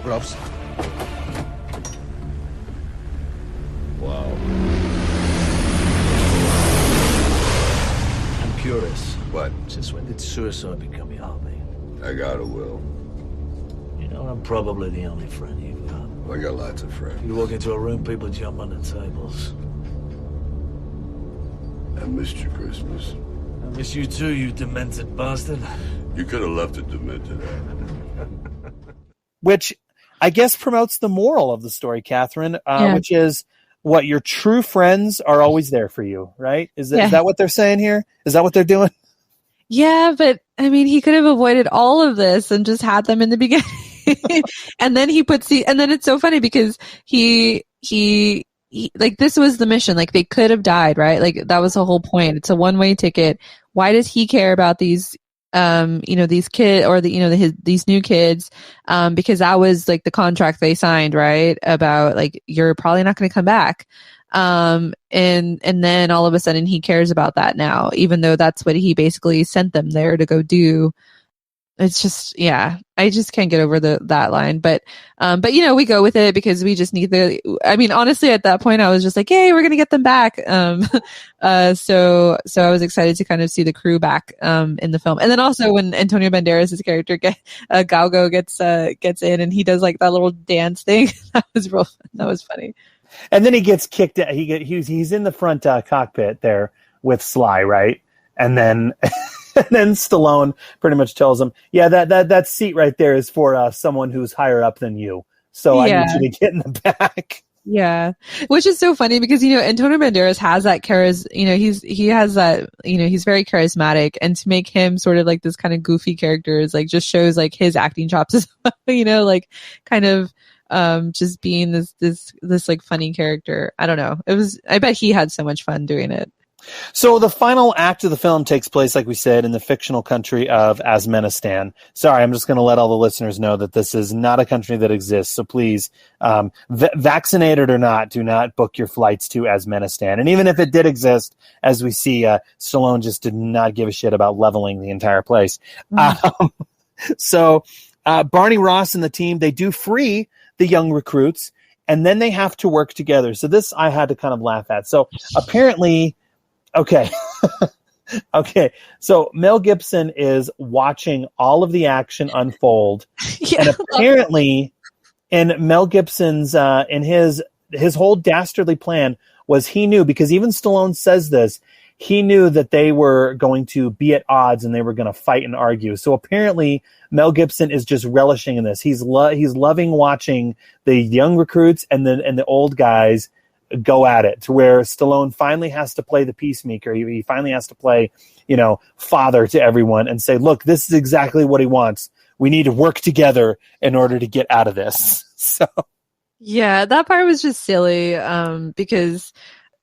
gloves. Wow. I'm curious. What? Since when did suicide become your hobby? I got a will. I'm probably the only friend you've got. I got lots of friends. You walk into a room, people jump on the tables. I missed you, Christmas. I miss you too, you demented bastard. You could have left it demented. Which I guess promotes the moral of the story, Catherine, which is what your true friends are always there for you, right? Is that what they're saying here? Is that what they're doing? Yeah, but I mean, he could have avoided all of this and just had them in the beginning. And then and then it's so funny because he like, this was the mission. Like, they could have died, right? Like, that was the whole point. It's a one-way ticket. Why does he care about these, these kids or these new kids? Because that was like the contract they signed, right? About like, you're probably not going to come back. And then all of a sudden he cares about that now, even though that's what he basically sent them there to go do. It's just, yeah, I just can't get over that line. But you know, we go with it because we just need I mean, honestly, at that point I was just like, yay, we're going to get them back. So I was excited to kind of see the crew back, in the film. And then also when Antonio Banderas' character, Galgo gets in and he does like that little dance thing. That was funny. And then he gets kicked out. He's in the front cockpit there with Sly, right? And then and then Stallone pretty much tells him, yeah, that seat right there is for someone who's higher up than you. So I need you to get in the back. Yeah. Which is so funny because, you know, Antonio Banderas has that you know, he has that, you know, he's very charismatic, and to make him sort of like this kind of goofy character is like, just shows like his acting chops as well, you know, like kind of, just being this like funny character. I don't know. I bet he had so much fun doing it. So the final act of the film takes place, like we said, in the fictional country of Asmenistan. Sorry, I'm just going to let all the listeners know that this is not a country that exists. So please, vaccinated or not, do not book your flights to Asmenistan. And even if it did exist, as we see, Stallone just did not give a shit about leveling the entire place. So Barney Ross and the team, they do free the young recruits, and then they have to work together. So this I had to kind of laugh at. So apparently... Okay. Okay. So Mel Gibson is watching all of the action unfold. And apparently in Mel Gibson's, in his whole dastardly plan was he knew, because even Stallone says this, he knew that they were going to be at odds and they were going to fight and argue. So apparently Mel Gibson is just relishing in this. He's loving watching the young recruits and the old guys go at it, to where Stallone finally has to play the peacemaker. He finally has to play, you know, father to everyone and say, look, this is exactly what he wants. We need to work together in order to get out of this. So yeah, that part was just silly, because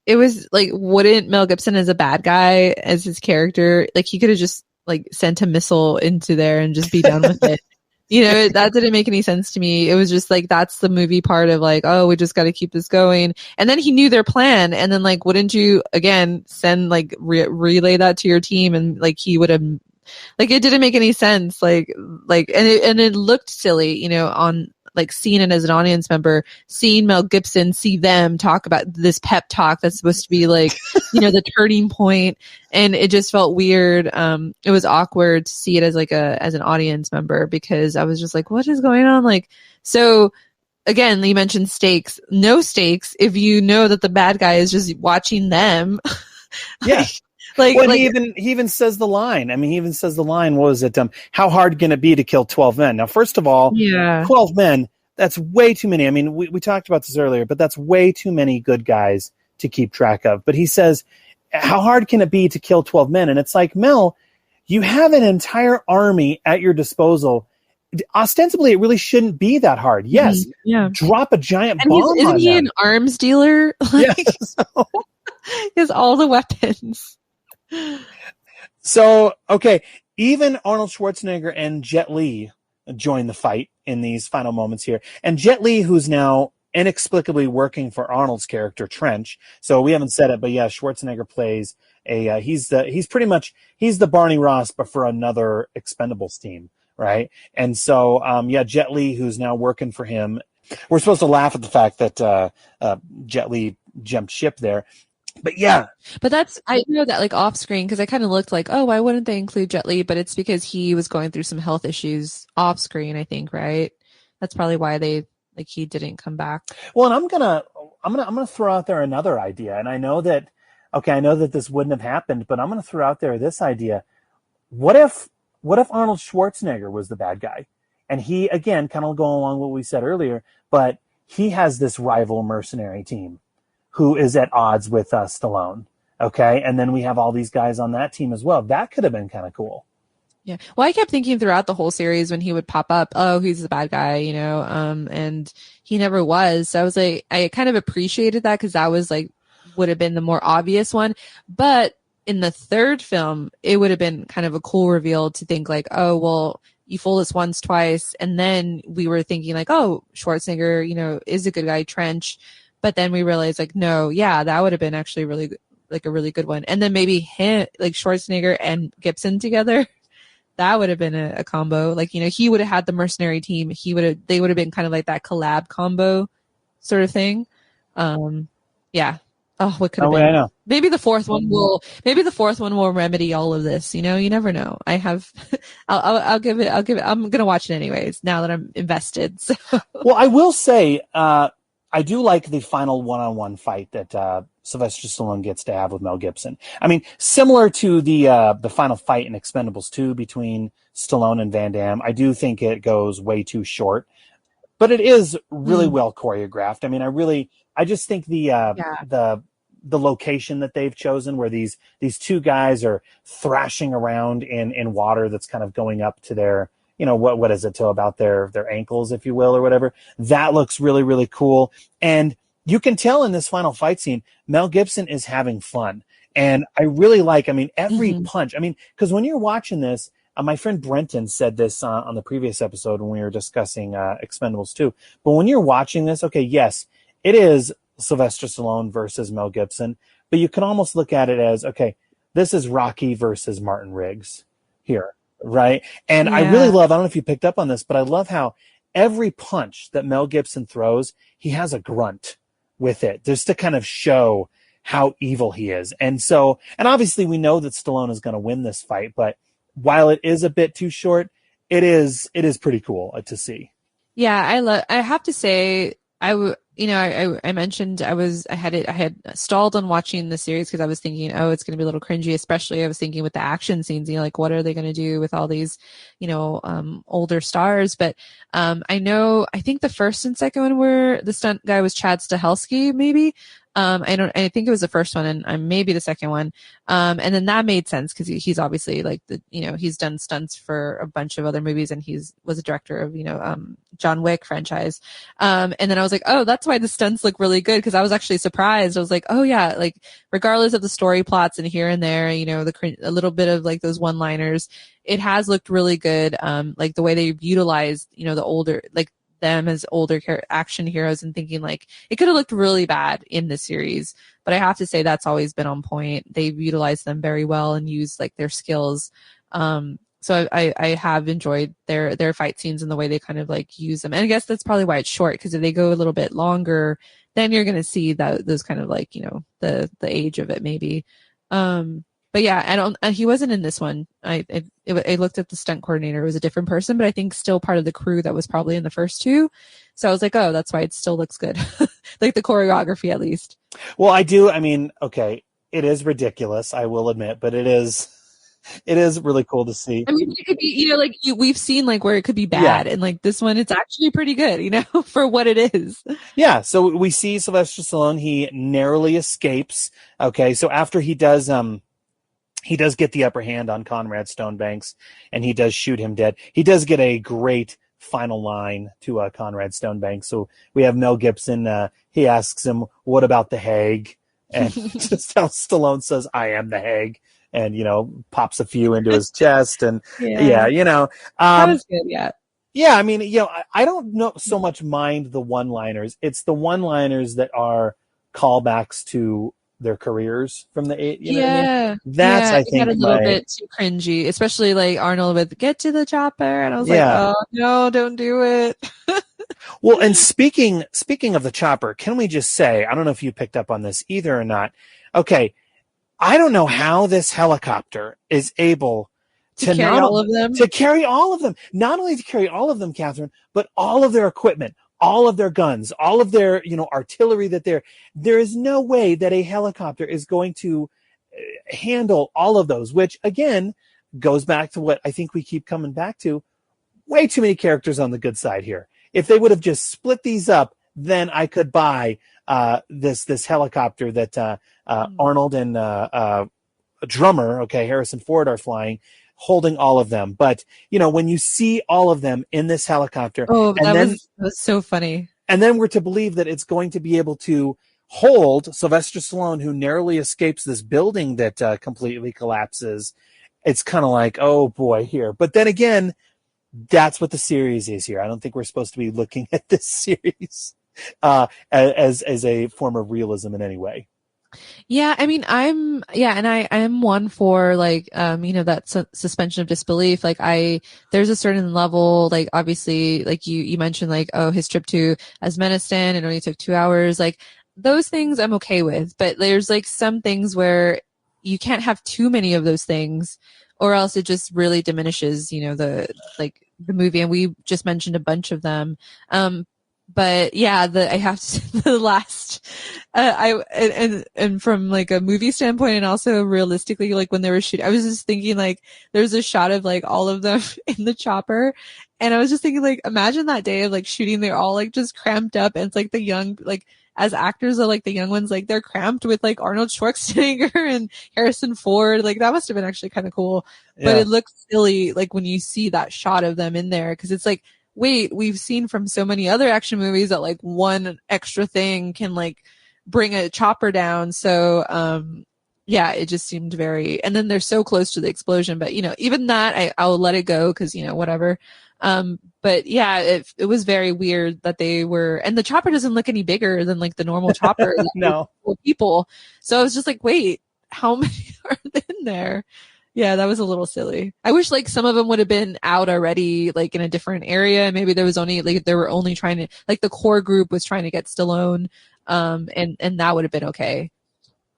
it was like, wouldn't Mel Gibson as a bad guy, as his character, like he could have just like sent a missile into there and just be done with it. You know, that didn't make any sense to me. It was just like, that's the movie part of like, oh, we just got to keep this going. And then he knew their plan. And then like, wouldn't you again send like relay that to your team? And like, he would have, like, it didn't make any sense. And it looked silly, you know, on like seeing it as an audience member, seeing Mel Gibson, see them talk about this pep talk that's supposed to be like, you know, the turning point. And it just felt weird. It was awkward to see it as like as an audience member, because I was just like, what is going on? Like, so again, you mentioned stakes, no stakes if you know that the bad guy is just watching them. Yeah. He even says the line. I mean, he even says the line, what was it? How hard can it be to kill 12 men? Now, first of all, 12 men, that's way too many. I mean, we talked about this earlier, but that's way too many good guys to keep track of. But he says, how hard can it be to kill 12 men? And it's like, Mel, you have an entire army at your disposal. Ostensibly, it really shouldn't be that hard. Yes, drop a giant bomb on them. Isn't he an arms dealer? Like, so. He has all the weapons. So, okay, even Arnold Schwarzenegger and Jet Li join the fight in these final moments here. And Jet Li, who's now inexplicably working for Arnold's character, Trench. So we haven't said it, but yeah, Schwarzenegger plays he's the Barney Ross, but for another Expendables team, right? And so, Jet Li, who's now working for him. We're supposed to laugh at the fact that Jet Li jumped ship there. But yeah. But I know that like off screen, because I kind of looked like, oh, why wouldn't they include Jet Li? But it's because he was going through some health issues off screen, I think, right? That's probably why he didn't come back. Well, and I'm gonna throw out there another idea. And I know that this wouldn't have happened, but I'm gonna throw out there this idea. What if Arnold Schwarzenegger was the bad guy? And he, again, kind of going along with what we said earlier, but he has this rival mercenary team who is at odds with Stallone, okay? And then we have all these guys on that team as well. That could have been kind of cool. Yeah. Well, I kept thinking throughout the whole series when he would pop up, oh, he's the bad guy, you know, and he never was. So I was like, I kind of appreciated that, because that was like, would have been the more obvious one. But in the third film, it would have been kind of a cool reveal to think like, oh, well, you fooled us once, twice. And then we were thinking like, oh, Schwarzenegger, you know, is a good guy, Trench. But then we realized like, no, yeah, that would have been actually really like a really good one. And then maybe him, like Schwarzenegger and Gibson together, that would have been a combo. Like, he would have had the mercenary team. They would have been kind of like that collab combo sort of thing. Yeah. Oh, what could have been? I know. Maybe the fourth one will remedy all of this. You never know. I'll give it, I'm going to watch it anyways now that I'm invested. So. Well, I will say, I do like the final one-on-one fight that Sylvester Stallone gets to have with Mel Gibson. I mean, similar to the final fight in Expendables 2 between Stallone and Van Damme, I do think it goes way too short, but it is really well choreographed. I mean, I just think the location that they've chosen, where these two guys are thrashing around in water that's kind of going up to their, what is it, to about their ankles, if you will, or whatever. That looks really, really cool. And you can tell in this final fight scene, Mel Gibson is having fun. And I really like, every punch. Because when you're watching this, my friend Brenton said this on the previous episode when we were discussing Expendables 2. But when you're watching this, okay, yes, it is Sylvester Stallone versus Mel Gibson. But you can almost look at it as, okay, this is Rocky versus Martin Riggs here. Right. And I really love, I don't know if you picked up on this, but I love how every punch that Mel Gibson throws, he has a grunt with it just to kind of show how evil he is. And obviously we know that Stallone is going to win this fight, but while it is a bit too short, it is pretty cool to see. Yeah. I have to say, I mentioned I had stalled on watching the series because I was thinking, oh, it's going to be a little cringy, especially I was thinking with the action scenes, like what are they going to do with all these, older stars? But, I think the first and second one were the stunt guy was Chad Stahelski, maybe. I think it was the first one and maybe the second one. And then that made sense because he's obviously like he's done stunts for a bunch of other movies and was a director of, John Wick franchise. And then I was like, oh, that's why the stunts look really good. Cause I was actually surprised. I was like, oh yeah, like regardless of the story plots and here and there, a little bit of like those one-liners, it has looked really good. Like the way they've utilized, the older, like them as older action heroes and thinking like it could have looked really bad in the series, but I have to say that's always been on point. They've utilized them very well and used like their skills. So I have enjoyed their fight scenes and the way they kind of like use them. And I guess that's probably why it's short, because if they go a little bit longer, then you're going to see those kind of like, the age of it maybe. But yeah, he wasn't in this one. I looked at the stunt coordinator. It was a different person, but I think still part of the crew that was probably in the first two. So I was like, oh, that's why it still looks good. Like the choreography at least. Well, I do. Okay, it is ridiculous, I will admit, but it is really cool to see. It could be, we've seen like where it could be bad, and like this one, it's actually pretty good, for what it is. Yeah. So we see Sylvester Stallone. He narrowly escapes. Okay. So after he does get the upper hand on Conrad Stonebanks and he does shoot him dead. He does get a great final line to Conrad Stonebanks. So we have Mel Gibson. He asks him, what about the Hague? And just how Stallone says, I am the Hague. And, pops a few into his chest. And that was good. Yeah. Yeah. I don't know so much mind the one-liners. It's the one-liners that are callbacks to their careers from the eight. That's I think a little bit too cringy, especially like Arnold with "Get to the chopper," and I was like, "Oh no, don't do it." Well, and speaking of the chopper, can we just say, I don't know if you picked up on this either or not. Okay, I don't know how this helicopter is able to carry all of them. To carry all of them, not only to carry all of them, Catherine, but all of their equipment. All of their guns, all of their, artillery there is no way that a helicopter is going to handle all of those, which again goes back to what I think we keep coming back to. Way too many characters on the good side here. If they would have just split these up, then I could buy this helicopter that Arnold and Drummer, Harrison Ford are flying, holding all of them. But, when you see all of them in this helicopter. Oh, that was so funny. And then we're to believe that it's going to be able to hold Sylvester Stallone, who narrowly escapes this building that completely collapses. It's kind of like, oh boy, here. But then again, that's what the series is here. I don't think we're supposed to be looking at this series. as a form of realism in any way. Yeah, I mean, I'm one for like, that suspension of disbelief. Like there's a certain level, like obviously, like you mentioned, like, oh, his trip to Asmenistan, it only took 2 hours. Like those things I'm okay with, but there's like some things where you can't have too many of those things or else it just really diminishes, the movie. And we just mentioned a bunch of them. But yeah, I have to, the last, and from like a movie standpoint and also realistically, like when they were shooting, I was just thinking like, there's a shot of like all of them in the chopper. And I was just thinking like, imagine that day of like shooting, they're all like just cramped up. And it's like the young, like as actors are like the young ones, like they're cramped with like Arnold Schwarzenegger and Harrison Ford. Like that must have been actually kind of cool, but it looks silly. Like when you see that shot of them in there, cause it's like, wait, we've seen from so many other action movies that like one extra thing can like bring a chopper down. So, yeah, it just seemed very, and then they're so close to the explosion, but even that I'll let it go. Cause whatever. But yeah, it was very weird that they were, and the chopper doesn't look any bigger than like the normal chopper. No. People. So I was just like, wait, how many are in there? Yeah, that was a little silly. I wish like some of them would have been out already, like in a different area. Maybe there was only like they were only trying to, like the core group was trying to get Stallone, and that would have been okay.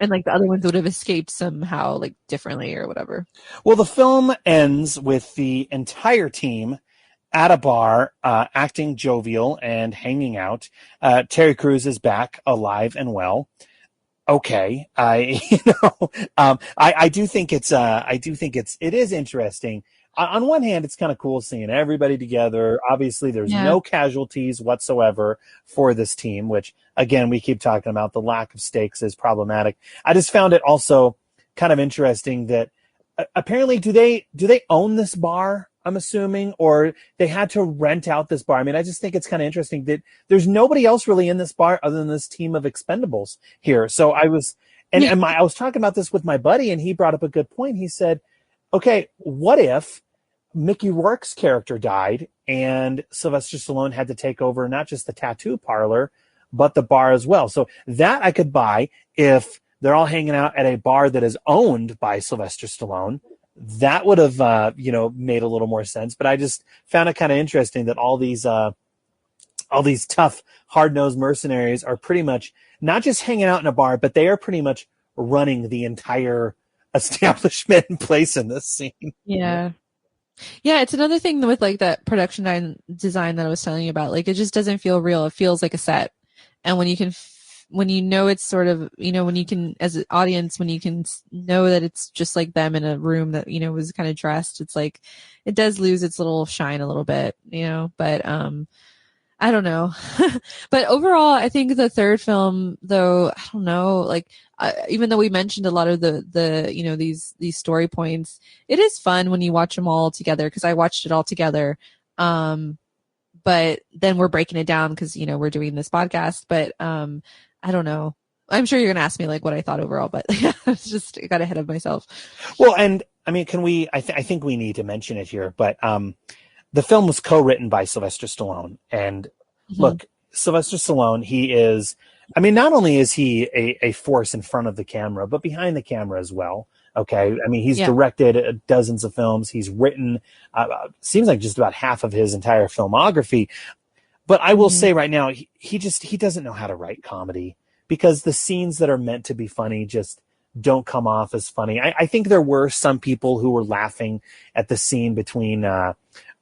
And like the other ones would have escaped somehow, like differently or whatever. Well, the film ends with the entire team at a bar, acting jovial and hanging out. Terry Crews is back, alive and well. Okay. I do think it is interesting. On one hand, it's kind of cool seeing everybody together. Obviously, there's no casualties whatsoever for this team, which again, we keep talking about the lack of stakes is problematic. I just found it also kind of interesting that apparently do they own this bar? I'm assuming, or they had to rent out this bar. I mean, I just think it's kind of interesting that there's nobody else really in this bar other than this team of Expendables here. So I was, I was talking about this with my buddy, and he brought up a good point. He said, okay, what if Mickey Rourke's character died and Sylvester Stallone had to take over not just the tattoo parlor, but the bar as well? So that I could buy if they're all hanging out at a bar that is owned by Sylvester Stallone. That would have, made a little more sense. But I just found it kind of interesting that all these tough, hard-nosed mercenaries are pretty much not just hanging out in a bar, but they are pretty much running the entire establishment in place in this scene. Yeah. Yeah, it's another thing with like that production design that I was telling you about. Like, it just doesn't feel real. It feels like a set. And when you can when you know it's sort of, when you can, as an audience, when you can know that it's just like them in a room that, was kind of dressed, it's like, it does lose its little shine a little bit, but, I don't know. But overall, I think the third film, though, I don't know, like, even though we mentioned a lot of the these story points, it is fun when you watch them all together, because I watched it all together. But then we're breaking it down because, we're doing this podcast, but, I don't know. I'm sure you're going to ask me like what I thought overall, but I got ahead of myself. Well, and I mean, I think we need to mention it here, but, the film was co-written by Sylvester Stallone, and look, Sylvester Stallone, he is, I mean, not only is he a force in front of the camera, but behind the camera as well. Okay. I mean, he's directed dozens of films. He's written, seems like just about half of his entire filmography. But I will say right now, he doesn't know how to write comedy, because the scenes that are meant to be funny just don't come off as funny. I think there were some people who were laughing at the scene between,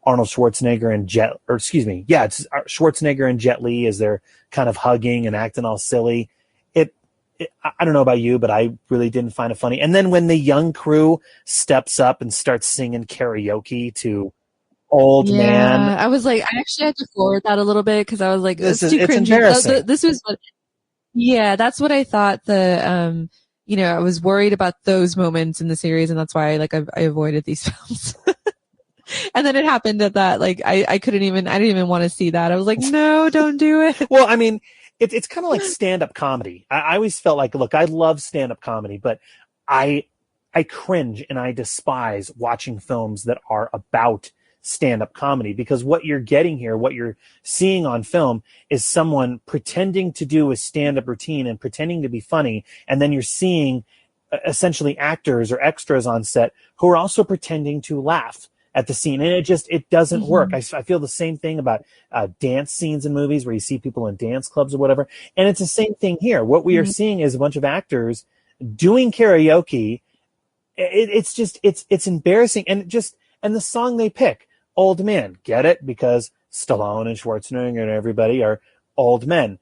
Arnold Schwarzenegger and Schwarzenegger and Jet Li as they're kind of hugging and acting all silly. I don't know about you, but I really didn't find it funny. And then when the young crew steps up and starts singing karaoke to Old Man, I was like, I actually had to forward that a little bit, because I was like, it's too cringy. embarrassing. This was what, that's what I thought. I was worried about those moments in the series, and that's why I avoided these films. And then it happened at that, like, I didn't even want to see that. I was like, no, don't do it. Well, I mean, it's kind of like stand-up comedy. I always felt like, look, I love stand-up comedy, but I cringe and I despise watching films that are about stand-up comedy, because what you're getting here, what you're seeing on film, is someone pretending to do a stand-up routine and pretending to be funny, and then you're seeing essentially actors or extras on set who are also pretending to laugh at the scene, and it doesn't work. I feel the same thing about dance scenes in movies where you see people in dance clubs or whatever, and it's the same thing here. What we are seeing is a bunch of actors doing karaoke. It's embarrassing, and the song they pick, Old Man, get it? Because Stallone and Schwarzenegger and everybody are old men.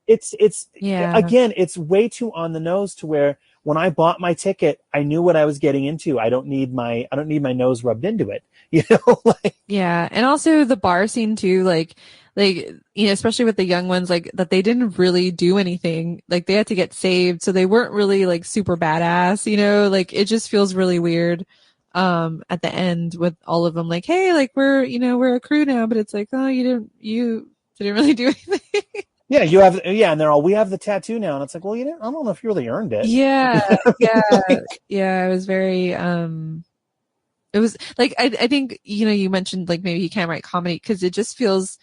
Again, it's way too on the nose to where when I bought my ticket, I knew what I was getting into. I don't need my nose rubbed into it, you know? Yeah. And also the bar scene too, like, you know, especially with the young ones, like that they didn't really do anything. Like they had to get saved. So they weren't really like super badass, you know, like it just feels really weird. At the end with all of them, like, hey, like we're a crew now, but it's like, oh, you didn't really do anything. Yeah, and they're all, we have the tattoo now, and it's like, well, I don't know if you really earned it. Yeah, yeah. It was very, it was like, I think, you know, you mentioned like maybe he can't write comedy because it just feels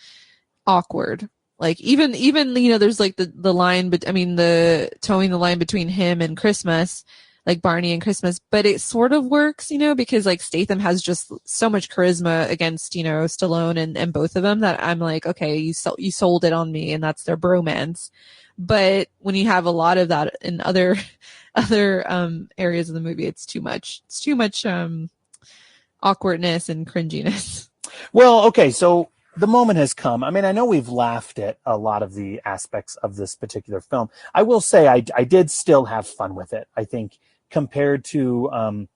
awkward. Like even, you know, there's like the line, but I mean, the towing the line between him and Christmas, like Barney and Christmas, but it sort of works, you know, because like Statham has just so much charisma against, you know, Stallone and both of them that I'm like, okay, you sold it on me, and that's their bromance. But when you have a lot of that in other areas of the movie, it's too much. It's too much awkwardness and cringiness. Well, okay, so the moment has come. I mean, I know we've laughed at a lot of the aspects of this particular film. I will say I did still have fun with it. I think compared to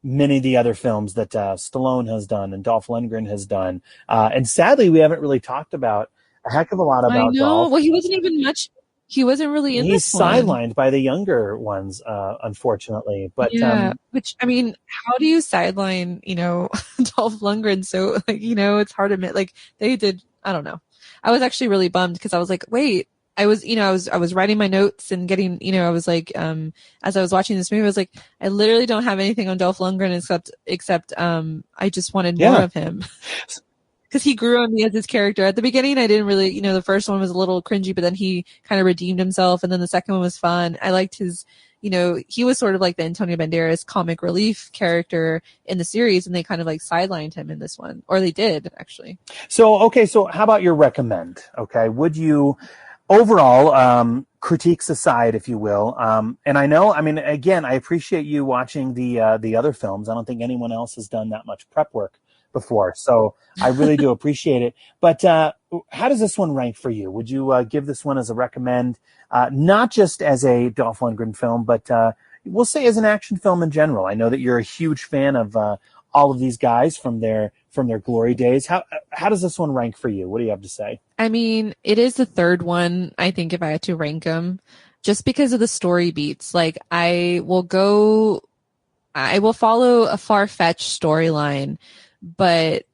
many of the other films that Stallone has done and Dolph Lundgren has done. And sadly, we haven't really talked about a heck of a lot about I know. Dolph. Well, he wasn't really in He's this one. sidelined by the younger ones, unfortunately. But yeah, which, I mean, how do you sideline, you know, Dolph Lundgren? So, like, you know, it's hard to admit, like, they did, I don't know. I was actually really bummed because I was like, wait, I was writing my notes and getting, you know, I was like, as I was watching this movie, I was like, I literally don't have anything on Dolph Lundgren except I just wanted more of him. Because he grew on me as his character. At the beginning, I didn't really, you know, the first one was a little cringy, but then he kind of redeemed himself. And then the second one was fun. I liked his, you know, he was sort of like the Antonio Banderas comic relief character in the series, and they kind of like sidelined him in this one. Or they did, actually. So how about your recommend? Okay. Would you, overall, critiques aside, if you will, and I know, I mean, again, I appreciate you watching the other films. I don't think anyone else has done that much prep work before, so I really do appreciate it. But how does this one rank for you? Would you give this one as a recommend, not just as a Dolph Lundgren film, but we'll say as an action film in general? I know that you're a huge fan of all of these guys from their glory days. How does this one rank for you? What do you have to say? I mean, it is the third one, I think, if I had to rank them, just because of the story beats. Like, I will follow a far-fetched storyline, but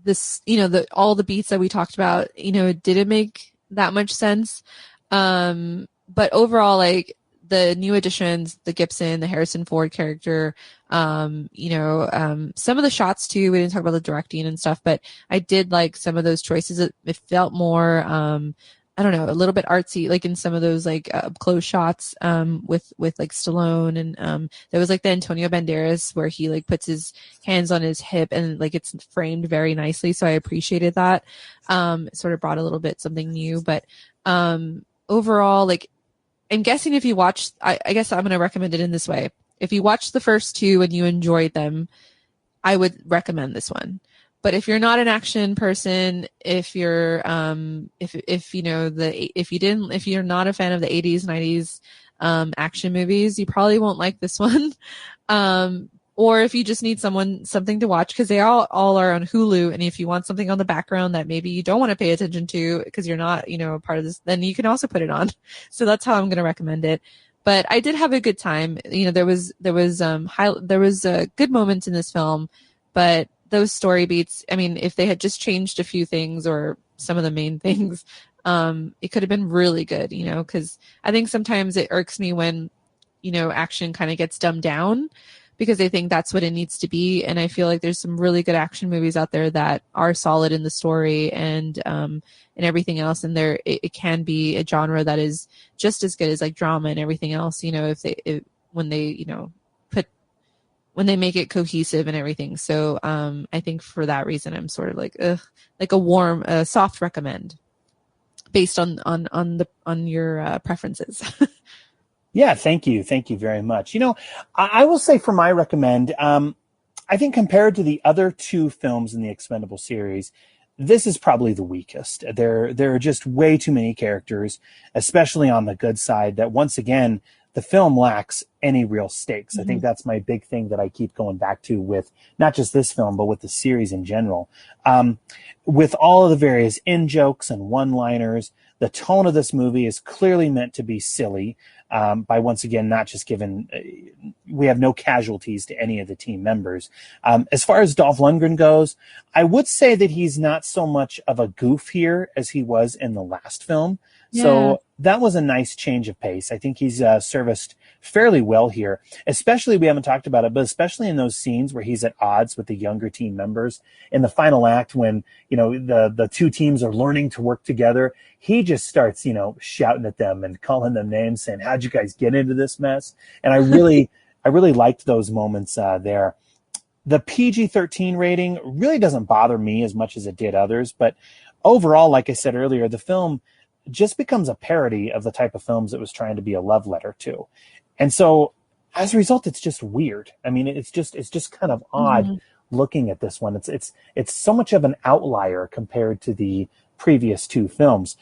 this, you know, all the beats that we talked about, you know, it didn't make that much sense. But overall, like, the new additions, the Gibson, the Harrison Ford character, you know, some of the shots too, we didn't talk about the directing and stuff, but I did like some of those choices. It felt more, I don't know, a little bit artsy, like in some of those like up close shots, with like Stallone, and there was like the Antonio Banderas where he like puts his hands on his hip and like it's framed very nicely. So I appreciated that. It sort of brought a little bit something new, but overall, like, I'm guessing if you watch, I guess I'm going to recommend it in this way. If you watch the first two and you enjoyed them, I would recommend this one. But if you're not an action person, if you're, if you know, if you're not a fan of the 80s, 90s, action movies, you probably won't like this one. Or if you just need something to watch, because they all are on Hulu. And if you want something on the background that maybe you don't want to pay attention to because you're not, you know, a part of this, then you can also put it on. So that's how I'm going to recommend it. But I did have a good time. You know, there was good moments in this film, but those story beats, I mean, if they had just changed a few things or some of the main things, it could have been really good, you know, because I think sometimes it irks me when, you know, action kind of gets dumbed down, because I think that's what it needs to be. And I feel like there's some really good action movies out there that are solid in the story and everything else. And it can be a genre that is just as good as like drama and everything else, you know, when they make it cohesive and everything. So I think for that reason, I'm sort of like a soft recommend based on your preferences. Yeah, thank you very much. You know, I will say for my recommend, I think compared to the other two films in the Expendables series, this is probably the weakest. There are just way too many characters, especially on the good side, that once again, the film lacks any real stakes. I think that's my big thing that I keep going back to with not just this film, but with the series in general. With all of the various in-jokes and one-liners, the tone of this movie is clearly meant to be silly, by once again, not just given, we have no casualties to any of the team members. As far as Dolph Lundgren goes, I would say that he's not so much of a goof here as he was in the last film. Yeah. So that was a nice change of pace. I think he's serviced fairly well here, especially, we haven't talked about it, but especially in those scenes where he's at odds with the younger team members in the final act when, you know, the two teams are learning to work together. He just starts, you know, shouting at them and calling them names, saying, how'd you guys get into this mess? And I really liked those moments there. The PG-13 rating really doesn't bother me as much as it did others, but overall, like I said earlier, the film just becomes a parody of the type of films it was trying to be a love letter to. And so as a result, it's just weird. I mean, it's just kind of odd looking at this one. It's so much of an outlier compared to the previous two films.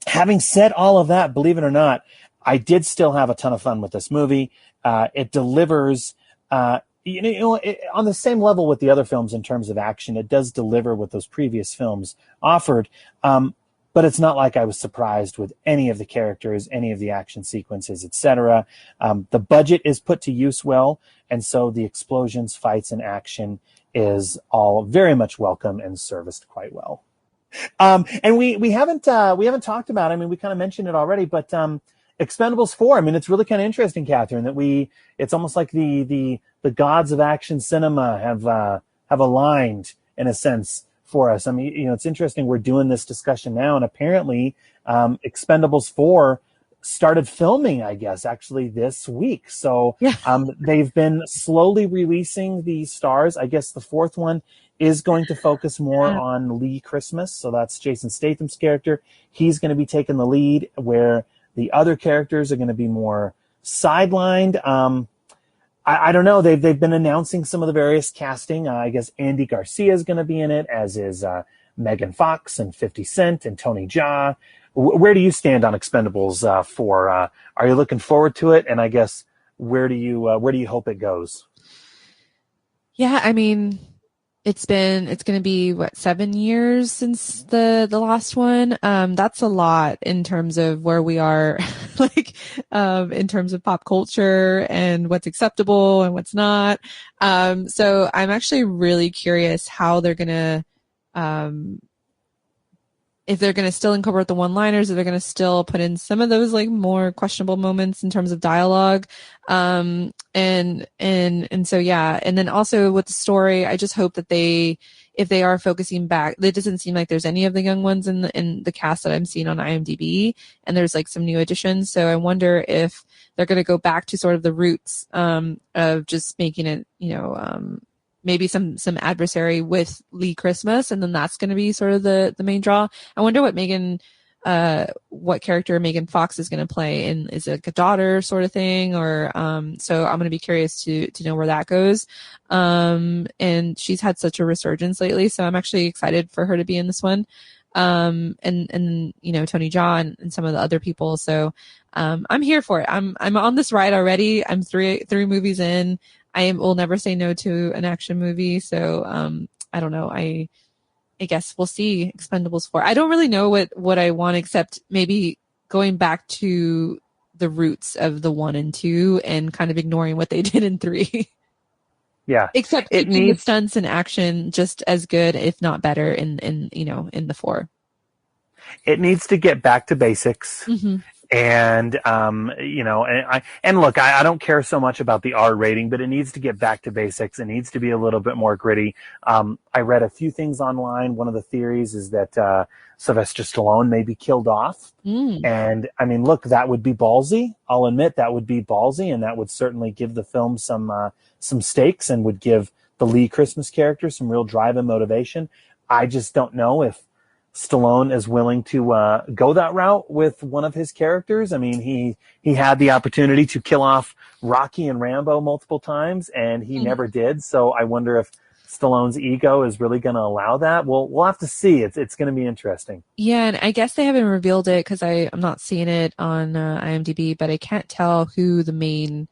Having said all of that, believe it or not, I did still have a ton of fun with this movie. It delivers, on the same level with the other films in terms of action. It does deliver what those previous films offered. But it's not like I was surprised with any of the characters, any of the action sequences, etc. The budget is put to use well, and so the explosions, fights, and action is all very much welcome and serviced quite well. And we haven't talked about, I mean, we kind of mentioned it already, but Expendables 4, I mean, it's really kind of interesting, Catherine, that it's almost like the gods of action cinema have aligned in a sense for us. I mean, you know, it's interesting. We're doing this discussion now, and apparently Expendables 4 started filming, I guess, actually this week. So they've been slowly releasing the stars. I guess the fourth one is going to focus more on Lee Christmas. So that's Jason Statham's character. He's going to be taking the lead, where the other characters are going to be more sidelined. I don't know. They've been announcing some of the various casting. I guess Andy Garcia is going to be in it, as is Megan Fox and 50 Cent and Tony Jaa. Where do you stand on Expendables 4? Are you looking forward to it? And I guess where do you hope it goes? Yeah, I mean, it's going to be 7 years since the last one. That's a lot in terms of where we are, like, in terms of pop culture and what's acceptable and what's not. So I'm actually really curious how they're going to, if they're going to still incorporate the one-liners, if they're going to still put in some of those like more questionable moments in terms of dialogue. And so, yeah. And then also with the story, I just hope that if they are focusing back, it doesn't seem like there's any of the young ones in the cast that I'm seeing on IMDb, and there's like some new additions. So I wonder if they're going to go back to sort of the roots, of just making it, maybe some adversary with Lee Christmas, and then that's going to be sort of the main draw. I wonder what character Megan Fox is going to play, and is it like a daughter sort of thing, or so I'm going to be curious to know where that goes. And she's had such a resurgence lately, so I'm actually excited for her to be in this one. And Tony Jaa and some of the other people. So I'm here for it. I'm on this ride already. I'm three movies in. I will never say no to an action movie. So, I don't know. I guess we'll see Expendables 4. I don't really know what I want, except maybe going back to the roots of the 1 and 2 and kind of ignoring what they did in 3. Yeah. Except keeping the stunts and action just as good, if not better, in the 4. It needs to get back to basics. Mm-hmm. And, and look, I don't care so much about the R rating, but it needs to get back to basics. It needs to be a little bit more gritty. I read a few things online. One of the theories is that, Sylvester Stallone may be killed off. And I mean, look, that would be ballsy. I'll admit that would be ballsy, and that would certainly give the film some stakes and would give the Lee Christmas character some real drive and motivation. I just don't know if Stallone is willing to go that route with one of his characters. I mean, he had the opportunity to kill off Rocky and Rambo multiple times, and he never did. So I wonder if Stallone's ego is really going to allow that. We'll have to see. It's going to be interesting. Yeah, and I guess they haven't revealed it because I'm not seeing it on IMDb, but I can't tell who the main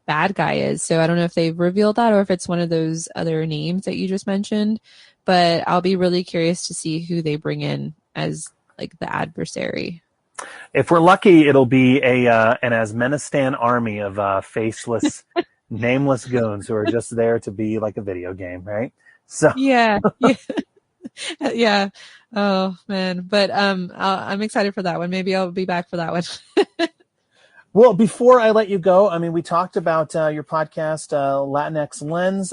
bad guy is. So I don't know if they've revealed that or if it's one of those other names that you just mentioned. But I'll be really curious to see who they bring in as like the adversary. If we're lucky, it'll be an Asmenistan army of faceless, nameless goons who are just there to be like a video game, right? So yeah. Yeah. Oh man, but I'm excited for that one. Maybe I'll be back for that one. Well, before I let you go, I mean, we talked about your podcast, Latinex Lens.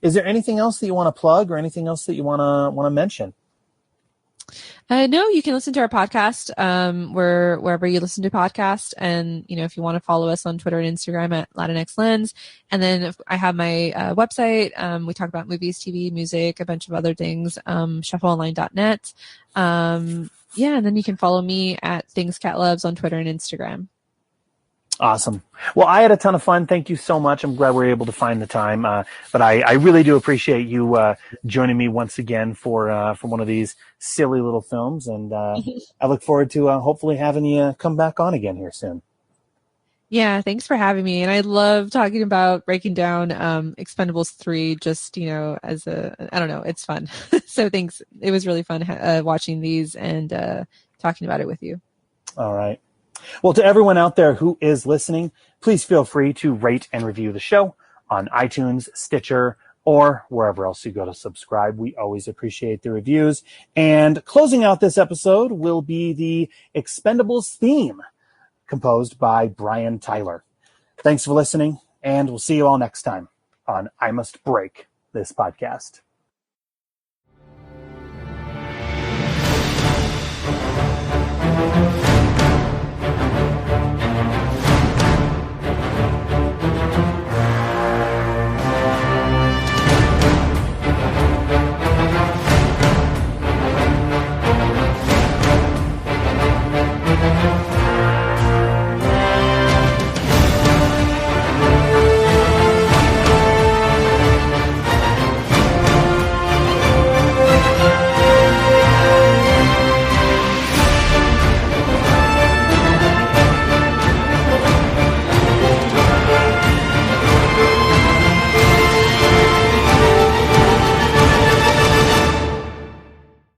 Is there anything else that you want to plug or anything else that you want to mention? No, you can listen to our podcast wherever you listen to podcasts. And, if you want to follow us on Twitter and Instagram at Latinex Lens. And then I have my website. We talk about movies, TV, music, a bunch of other things, shuffleonline.net. And then you can follow me at Things Cat Loves on Twitter and Instagram. Awesome. Well, I had a ton of fun. Thank you so much. I'm glad we were able to find the time. But I really do appreciate you joining me once again for one of these silly little films. And I look forward to hopefully having you come back on again here soon. Yeah, thanks for having me. And I love talking about breaking down Expendables 3 just, as I don't know, it's fun. So thanks. It was really fun watching these and talking about it with you. All right. Well, to everyone out there who is listening, please feel free to rate and review the show on iTunes, Stitcher, or wherever else you go to subscribe. We always appreciate the reviews. And closing out this episode will be the Expendables theme, composed by Brian Tyler. Thanks for listening, and we'll see you all next time on I Must Break This Podcast.